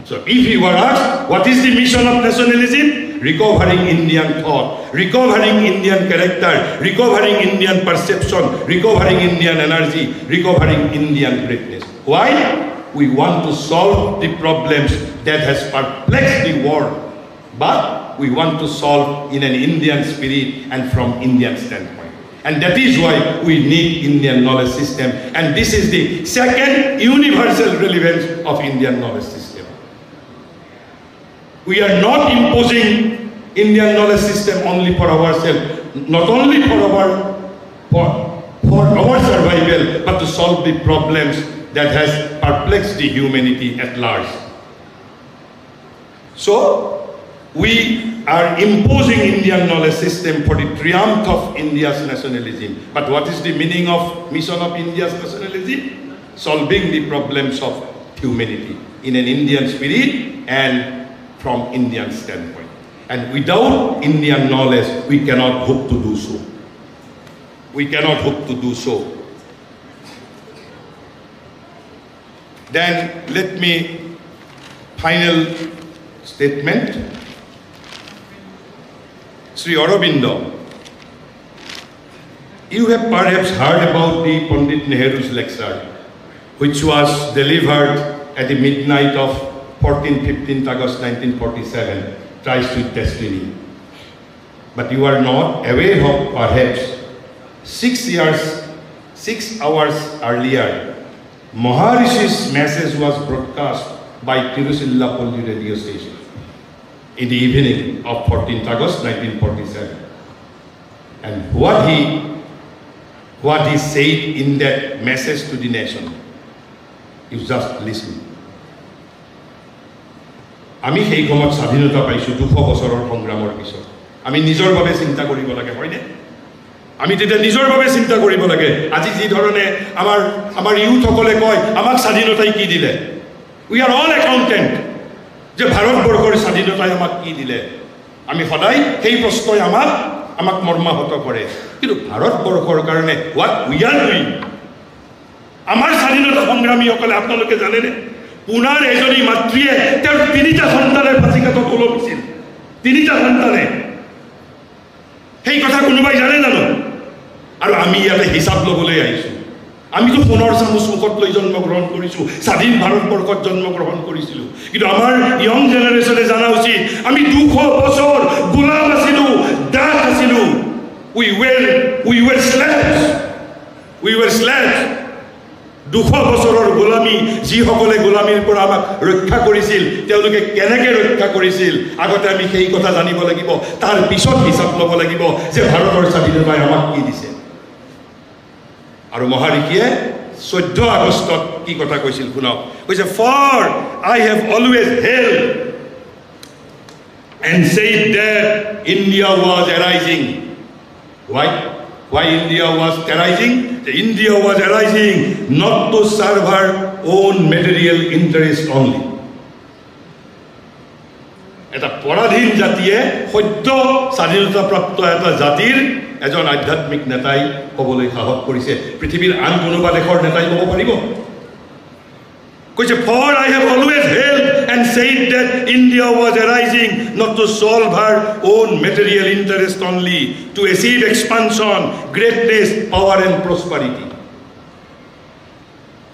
So if you were asked, what is the mission of nationalism? Recovering Indian thought, recovering Indian character, recovering Indian perception, recovering Indian energy, recovering Indian greatness. Why? We want to solve the problems that has perplexed the world, but we want to solve in an Indian spirit and from Indian standpoint. And that is why we need Indian knowledge system. And this is the second universal relevance of Indian knowledge system. We are not imposing Indian knowledge system only for ourselves, not only for our survival, but to solve the problems that has perplexed the humanity at large. So, we are imposing Indian knowledge system for the triumph of India's nationalism. But what is the meaning of mission of India's nationalism? Solving the problems of humanity in an Indian spirit and from Indian standpoint. And without Indian knowledge, we cannot hope to do so. We cannot hope to do so. Then let me, final statement. Sri Aurobindo, you have perhaps heard about the Pandit Nehru's lecture, which was delivered at the midnight of 15th August 1947, Tries with Destiny. But you are not aware of perhaps 6 hours earlier, Maharishi's message was broadcast by Tiruchirappalli radio station in the evening of 14th August 1947. And what he said in that message to the nation, you just listen. আমি সেই সময়ত স্বাধীনতা পাইছোঁ 200 বছৰৰ সংগ্ৰামৰ পিছত। আমি নিজৰ বাবে চিন্তা কৰিব লাগে, হয়নে? আমি তেতিয়া নিজৰ বাবে চিন্তা কৰিব লাগে। আজি যি ধৰণে আমাৰ ইউথসকলে কয় আমাক স্বাধীনতাই কি দিলে, উই আৰ অল একাউণ্টেণ্ট, যে ভাৰতবৰ্ষৰ স্বাধীনতাই আমাক কি দিলে। আমি সদায় সেই প্ৰশ্নই আমাক মৰ্মাহত কৰে। কিন্তু ভাৰতবৰ্ষৰ কাৰণে হোৱাট উই আৰ ডুইং, আমাৰ স্বাধীনতা সংগ্ৰামীসকলে আপোনালোকে জানেনে, পুনাৰ এজনী মাতৃয়ে তেওঁৰ 3টা সন্তানৰ ফাঁচিকাঠত ওলমিছিল, 3টা সন্তানে। সেই কথা কোনোবাই জানে জানো? আৰু আমি ইয়াতে হিচাপ ল'বলৈ আহিছোঁ। আমিতো সোণৰ চামুচ মুখত লৈ জন্মগ্ৰহণ কৰিছোঁ, স্বাধীন ভাৰতবৰ্ষত জন্মগ্ৰহণ কৰিছিলোঁ। কিন্তু আমাৰ ইয়ং জেনেৰেশ্যনে জানা উচিত আমি 200 বছৰ গোলাম আছিলোঁ, দাস আছিলোঁ। We were slaves. 200 বছৰৰ গোলামী, যিসকলে গোলামীৰ পৰা আমাক ৰক্ষা কৰিছিল, তেওঁলোকে কেনেকৈ ৰক্ষা কৰিছিল, আগতে আমি সেই কথা জানিব লাগিব। তাৰ পিছত হিচাপ ল'ব লাগিব যে ভাৰতৰ স্বাধীনতাই আমাক কি দিছে। আৰু মহাৰিষিয়ে 14 আগষ্টত কি কথা কৈছিল শুনক। কৈছে, for I have always held and said that India was arising. Why India was arising? India was arising not to serve her own material interest only. এটা পৰাধীন জাতিয়ে সদ্য স্বাধীনতাপ্ৰাপ্ত এটা জাতিৰ এজন আধ্যাত্মিক নেতাই ক'বলৈ সাহস কৰিছে। পৃথিৱীৰ আন কোনোবা দেশৰ নেতাই ক'ব পাৰিব? কৈছে, for I have always held and said that India was arising not to solve her own material interest only, to achieve expansion, greatness, power and prosperity.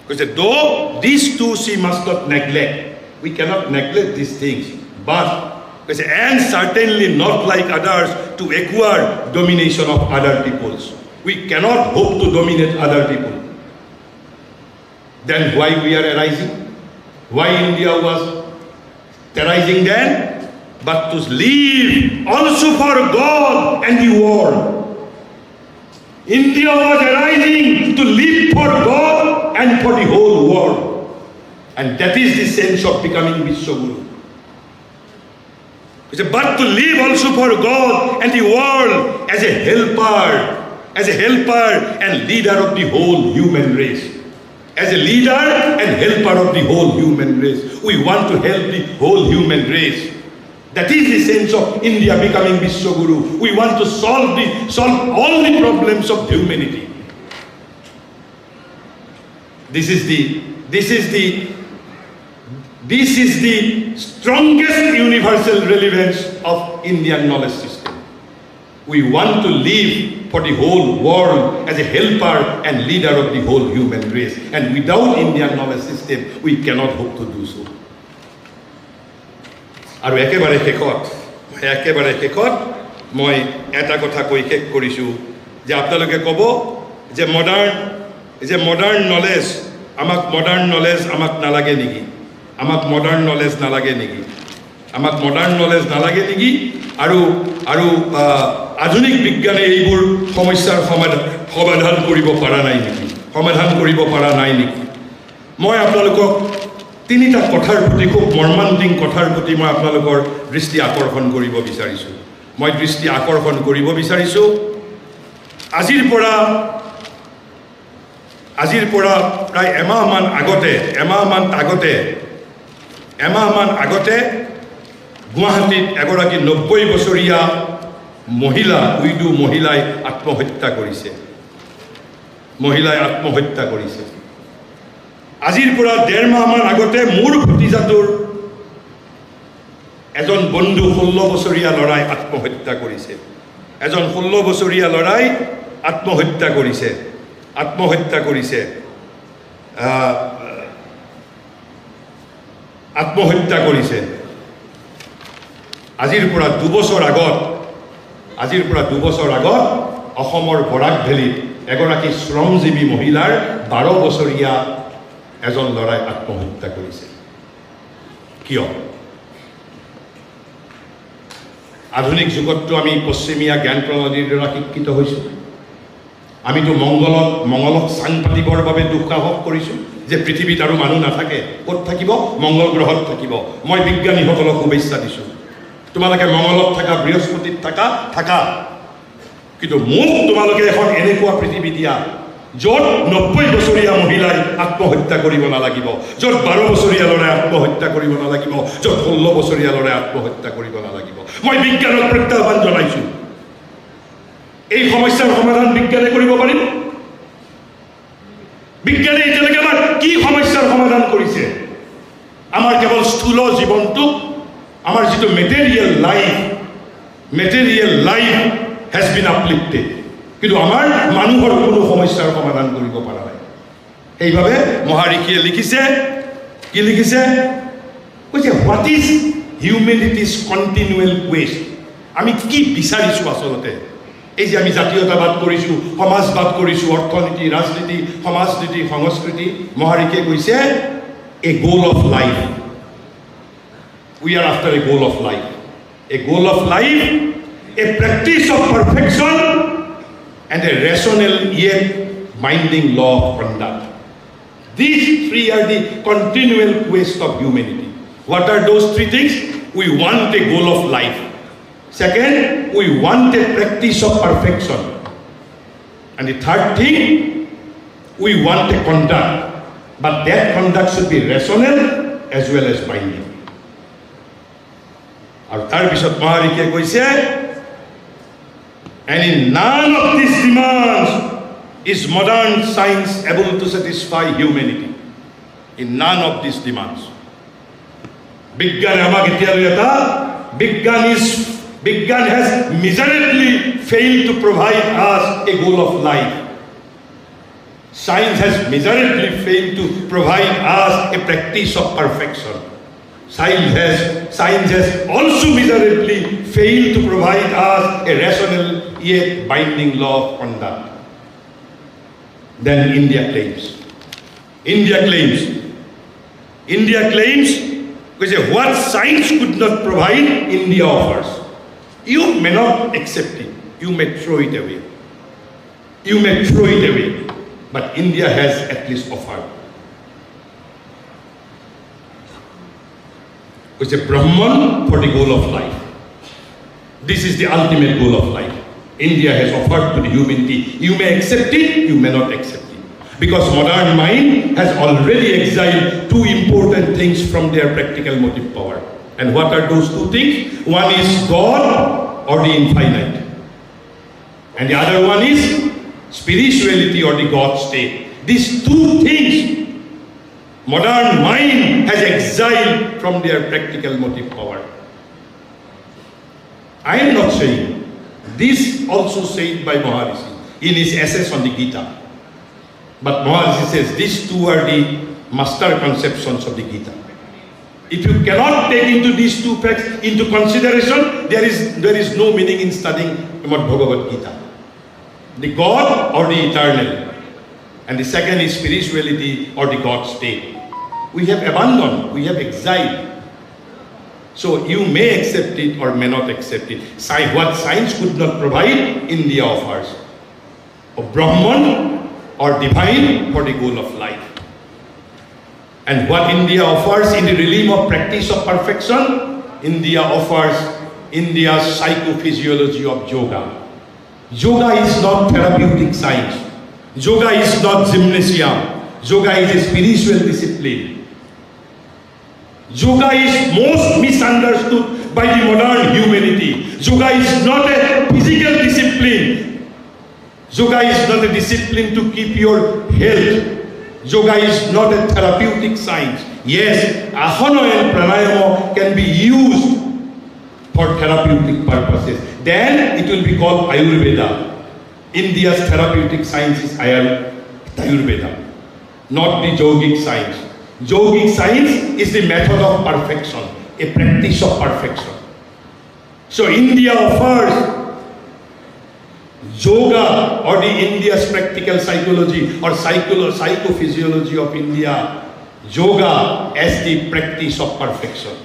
Because though these two she must not neglect, we cannot neglect these things, but and certainly not like others to acquire domination of other peoples. We cannot hope to dominate other people. Then why we are arising? Why India was arising then? But to live also for God and the world. India was arising to live for God and for the whole world. And that is the sense of becoming Vishwaguru. But to live also for God and the world as a helper and leader of the whole human race. As a leader and helper of the whole human race. We want to help the whole human race. That is the sense of India becoming Vishwaguru. We want to solve all the problems of humanity. This is the strongest universal relevance of Indian knowledge system. We want to live for the whole world as a helper and leader of the whole human race. And without Indian knowledge system, we cannot hope to do so. আৰু একেবাৰে শেষত মই এটা কথা কৈ শেষ কৰিছোঁ যে আপোনালোকে ক'ব যে মডাৰ্ণ নলেজ আমাক নালাগে নেকি আমাক মডাৰ্ণ নলেজ নালাগে নেকি আৰু আধুনিক বিজ্ঞানে এইবোৰ সমস্যাৰ সমাধান কৰিব পৰা নাই নেকি মই আপোনালোকক তিনিটা কথাৰ প্ৰতি খুব মৰ্মান্তিক কথাৰ প্ৰতি মই আপোনালোকৰ দৃষ্টি আকৰ্ষণ কৰিব বিচাৰিছোঁ আজিৰ পৰা প্ৰায় এমাহমান আগতে গুৱাহাটীত এগৰাকী 90 বছৰীয়া মহিলাই আত্মহত্যা কৰিছে আজিৰ পৰা 1.5 মাহমান আগতে মোৰ ভতিজাটোৰ এজন বন্ধু 16 বছৰীয়া ল'ৰাই আত্মহত্যা কৰিছে আজিৰ পৰা 2 বছৰ আগত অসমৰ বৰাক ভেলীত এগৰাকী শ্ৰমজীৱী মহিলাৰ 12 বছৰীয়া এজন ল'ৰাই আত্মহত্যা কৰিছে কিয় আধুনিক যুগতটো আমি পশ্চিমীয়া জ্ঞান প্ৰণালীৰ দ্বাৰা শিক্ষিত হৈছোঁ আমিতো মংগলত চাং পাতিবৰ বাবে দুঃসাহস কৰিছোঁ যে পৃথিৱীত আৰু মানুহ নাথাকে ক'ত থাকিব মংগল গ্ৰহত থাকিব মই বিজ্ঞানীসকলক শুভেচ্ছা দিছোঁ তোমালোকে মংগলত থাকা বৃহস্পতিত থাকা কিন্তু মোক তোমালোকে এখন এনেকুৱা পৃথিৱী দিয়া য'ত 90 বছৰীয়া মহিলাই আত্মহত্যা কৰিব নালাগিব য'ত 12 বছৰীয়া ল'ৰাই আত্মহত্যা কৰিব নালাগিব য'ত 16 বছৰীয়া ল'ৰাই আত্মহত্যা কৰিব নালাগিব মই বিজ্ঞানক প্ৰত্যাহ্বান জনাইছোঁ এই সমস্যাৰ সমাধান বিজ্ঞানে কৰিব পাৰিব বিজ্ঞানে এতিয়ালৈকে আমাৰ কি সমস্যাৰ সমাধান কৰিছে আমাৰ কেৱল স্থূল জীৱনটো আমাৰ যিটো material life has been uplifted কিন্তু আমাৰ মানুহৰ কোনো সমস্যাৰ সমাধান কৰিব পৰা নাই এইভাবে মহাৰিষিয়ে লিখিছে কৈছে what is humanity's continual quest আমি কি বিচাৰিছো আসলতে এই যে আমি জাতীয়তাবাদ কৰিছো সমাজবাদ কৰিছো অৰ্থনীতি ৰাজনীতি সমাজনীতি সংস্কৃতি মহাৰিষিয়ে কৈছে a goal of life we are after a goal of life a practice of perfection and a rational yet binding law of conduct. These three are the continual quest of humanity. What are those three things? We want a goal of life. Second, we want a practice of perfection. And the third thing, we want a conduct. But that conduct should be rational as well as binding. Our third Bishop Maharike কৈছে and in none of these demands is modern science able to satisfy humanity. In none of these demands. Bigyan has miserably failed to provide us a goal of life. Science has miserably failed to provide us a practice of perfection. Science has also miserably failed to provide us a rational yet binding law of conduct. Then India claims India claims, because what science could not provide, India offers. You may not accept it. You may throw it away. But India has at least offered. Which is Brahman for the goal of life. This is the ultimate goal of life. India has offered to the humanity. You may accept it, you may not accept it. Because modern mind has already exiled two important things from their practical motive power. And what are those two things? One is God or the infinite. And the other one is spirituality or the God state. These two things, modern mind has exiled from their practical motive power. I am not saying. This also said by Maharishi in his essays on the Gita. But Maharishi says these two are the master conceptions of the Gita. If you cannot take into these two facts into consideration, there is no meaning in studying about Bhagavad Gita. The God or the eternal. And the second is spirituality or the God state. We have abandoned, we have exiled. So you may accept it or may not accept it. What science could not provide, India offers. Of Brahman or divine for the goal of life. And what India offers in the realm of practice of perfection, India offers India's psychophysiology of yoga. Yoga is not therapeutic science. Yoga is not gymnasium. Yoga is a spiritual discipline. Yoga is most misunderstood by the modern humanity. Yoga is not a physical discipline. Yoga is not a discipline to keep your health. Yoga is not a therapeutic science. Yes, asana and pranayama can be used for therapeutic purposes. Then it will be called Ayurveda. India's therapeutic science is Ayurveda, not the yogic science. Yogic science is the method of perfection, a practice of perfection. So India offers yoga or the India's practical psychology or psychophysiology of India, yoga as the practice of perfection.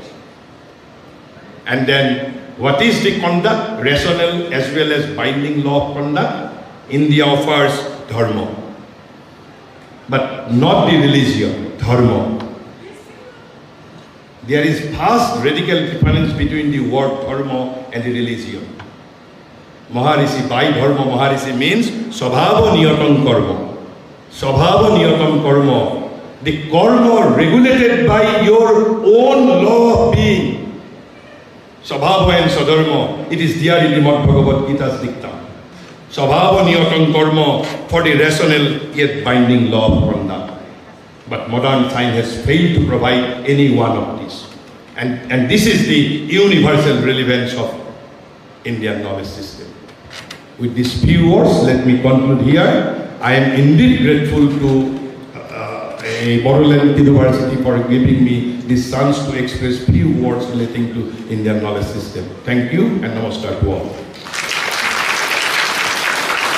And then what is the conduct? Rational as well as binding law of conduct. India offers dharma, but not the religion, dharma. There is vast radical difference between the word dharma and the religion. Maharishi, by dharma, Maharishi means svabhava niyatam karma. Svabhava niyatam karma. The karma regulated by your own law of being. Svabhava and sadharma. It is there in the Bhagavad Gita's dictum. Svabhava niyatam karma for the rational yet binding law of conduct. But modern science has failed to provide any one of these. And this is the universal relevance of Indian knowledge system. With these few words, let me conclude here. I am indeed grateful to Bodoland University for giving me this chance to express few words relating to Indian knowledge system. Thank you and namaskar to all.